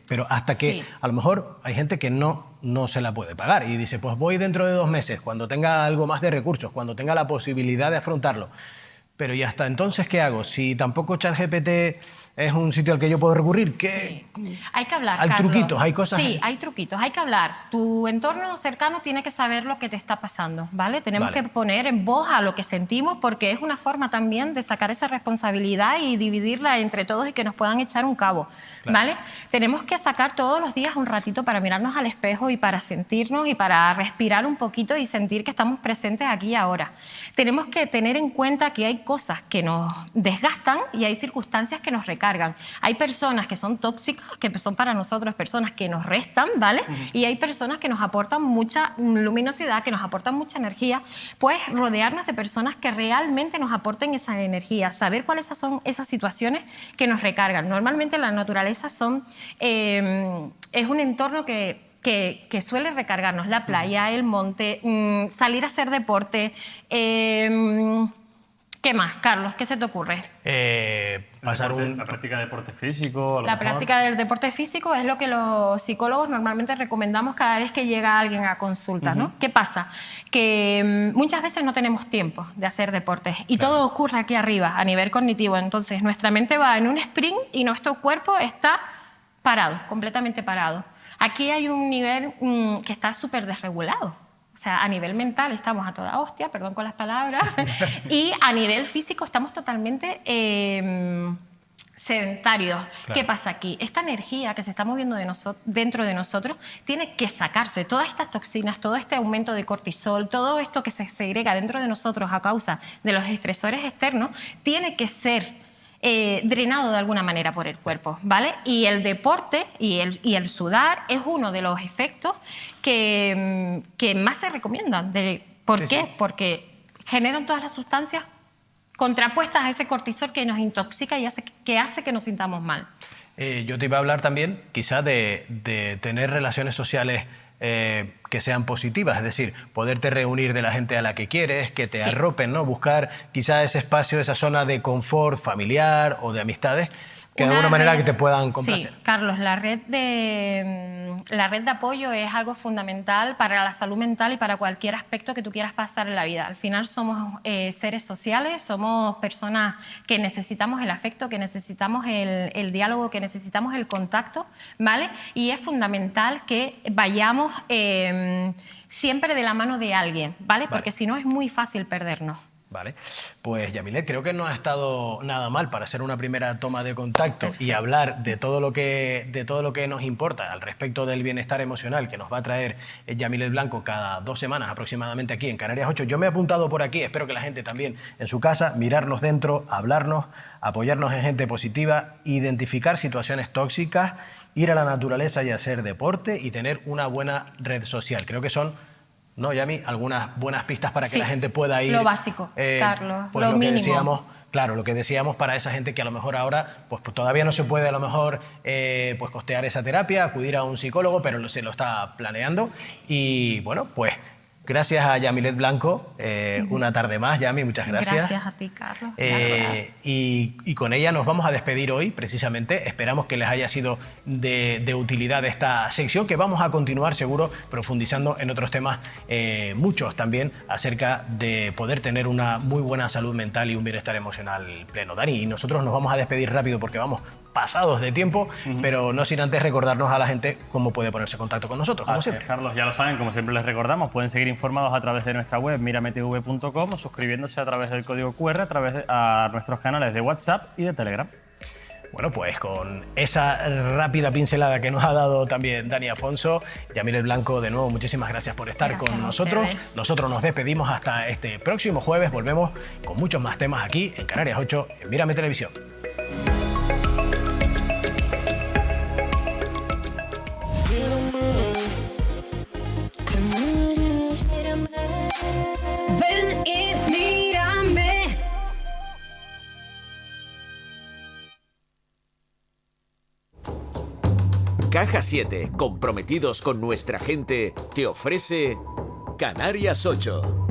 pero hasta que a lo mejor hay gente que no se la puede pagar y dice, pues voy dentro de 2 meses, cuando tenga algo más de recursos, cuando tenga la posibilidad de afrontarlo. Pero ¿y hasta entonces qué hago? Si tampoco ChatGPT es un sitio al que yo puedo recurrir, ¿qué? Hay que hablar, ¿Hay Carlos. truquitos? ¿Hay cosas? Sí, hay truquitos, hay que hablar. Tu entorno cercano tiene que saber lo que te está pasando, ¿vale? Tenemos que poner en voz a lo que sentimos porque es una forma también de sacar esa responsabilidad y dividirla entre todos y que nos puedan echar un cabo, ¿vale? Tenemos que sacar todos los días un ratito para mirarnos al espejo y para sentirnos y para respirar un poquito y sentir que estamos presentes aquí y ahora. Tenemos que tener en cuenta que hay cosas que nos desgastan y hay circunstancias que nos recargan. Hay personas que son tóxicas, que son para nosotros personas que nos restan, ¿vale? Y hay personas que nos aportan mucha luminosidad, que nos aportan mucha energía. Pues rodearnos de personas que realmente nos aporten esa energía, saber cuáles son esas situaciones que nos recargan. Normalmente la naturaleza es un entorno que suele recargarnos, la playa, el monte, salir a hacer deporte, ¿Qué más, Carlos? ¿Qué se te ocurre? La práctica de deporte físico. La práctica del deporte físico es lo que los psicólogos normalmente recomendamos cada vez que llega alguien a consulta, ¿no? ¿Qué pasa? Que muchas veces no tenemos tiempo de hacer deportes y todo ocurre aquí arriba, a nivel cognitivo. Entonces, nuestra mente va en un sprint y nuestro cuerpo está parado, completamente parado. Aquí hay un nivel que está súper desregulado. O sea, a nivel mental estamos a toda hostia, perdón con las palabras, y a nivel físico estamos totalmente sedentarios. Claro. ¿Qué pasa aquí? Esta energía que se está moviendo dentro de nosotros tiene que sacarse. Todas estas toxinas, todo este aumento de cortisol, todo esto que se segrega dentro de nosotros a causa de los estresores externos, tiene que ser drenado de alguna manera por el cuerpo, ¿vale? Y el deporte y el sudar es uno de los efectos que más se recomiendan. ¿Por qué? Sí. Porque generan todas las sustancias contrapuestas a ese cortisol que nos intoxica y que hace que nos sintamos mal. Yo te iba a hablar también quizás de tener relaciones sociales que sean positivas, es decir, poderte reunir de la gente a la que quieres, que te arropen, ¿no? Buscar quizás ese espacio, esa zona de confort familiar o de amistades que de alguna manera que te puedan complacer. Sí, Carlos, la red de apoyo es algo fundamental para la salud mental y para cualquier aspecto que tú quieras pasar en la vida. Al final somos seres sociales, somos personas que necesitamos el afecto, que necesitamos el diálogo, que necesitamos el contacto, ¿vale? Y es fundamental que vayamos siempre de la mano de alguien, ¿vale? Porque si no es muy fácil perdernos. Vale, pues Yamilet, creo que no ha estado nada mal para hacer una primera toma de contacto y hablar de todo lo que nos importa al respecto del bienestar emocional que nos va a traer Yamilet Blanco cada 2 semanas aproximadamente aquí en Canarias 8. Yo me he apuntado por aquí, espero que la gente también en su casa, mirarnos dentro, hablarnos, apoyarnos en gente positiva, identificar situaciones tóxicas, ir a la naturaleza y hacer deporte y tener una buena red social. Creo que son... ¿no, Yami? Algunas buenas pistas para que la gente pueda ir... Lo básico, Carlos, pues lo mínimo. Decíamos, claro, lo que decíamos para esa gente que a lo mejor ahora pues todavía no se puede a lo mejor pues costear esa terapia, acudir a un psicólogo, pero se lo está planeando. Y bueno, pues gracias a Yamilet Blanco, una tarde más, Yami, muchas gracias. Gracias a ti, Carlos. Y con ella nos vamos a despedir hoy, precisamente. Esperamos que les haya sido de utilidad esta sección, que vamos a continuar seguro profundizando en otros temas, muchos también, acerca de poder tener una muy buena salud mental y un bienestar emocional pleno. Dani, y nosotros nos vamos a despedir rápido porque vamos pasados de tiempo, pero no sin antes recordarnos a la gente cómo puede ponerse en contacto con nosotros, como siempre. Carlos, ya lo saben, como siempre les recordamos, pueden seguir informados a través de nuestra web mirametv.com o suscribiéndose a través del código QR a nuestros canales de WhatsApp y de Telegram. Bueno, pues con esa rápida pincelada que nos ha dado también Dani Afonso, Yamilet Blanco, de nuevo, muchísimas gracias por estar con nosotros. Nosotros nos despedimos hasta este próximo jueves. Volvemos con muchos más temas aquí en Canarias 8, en Mírame Televisión. Ven y mírame. Caja 7, comprometidos con nuestra gente, te ofrece Canarias 8.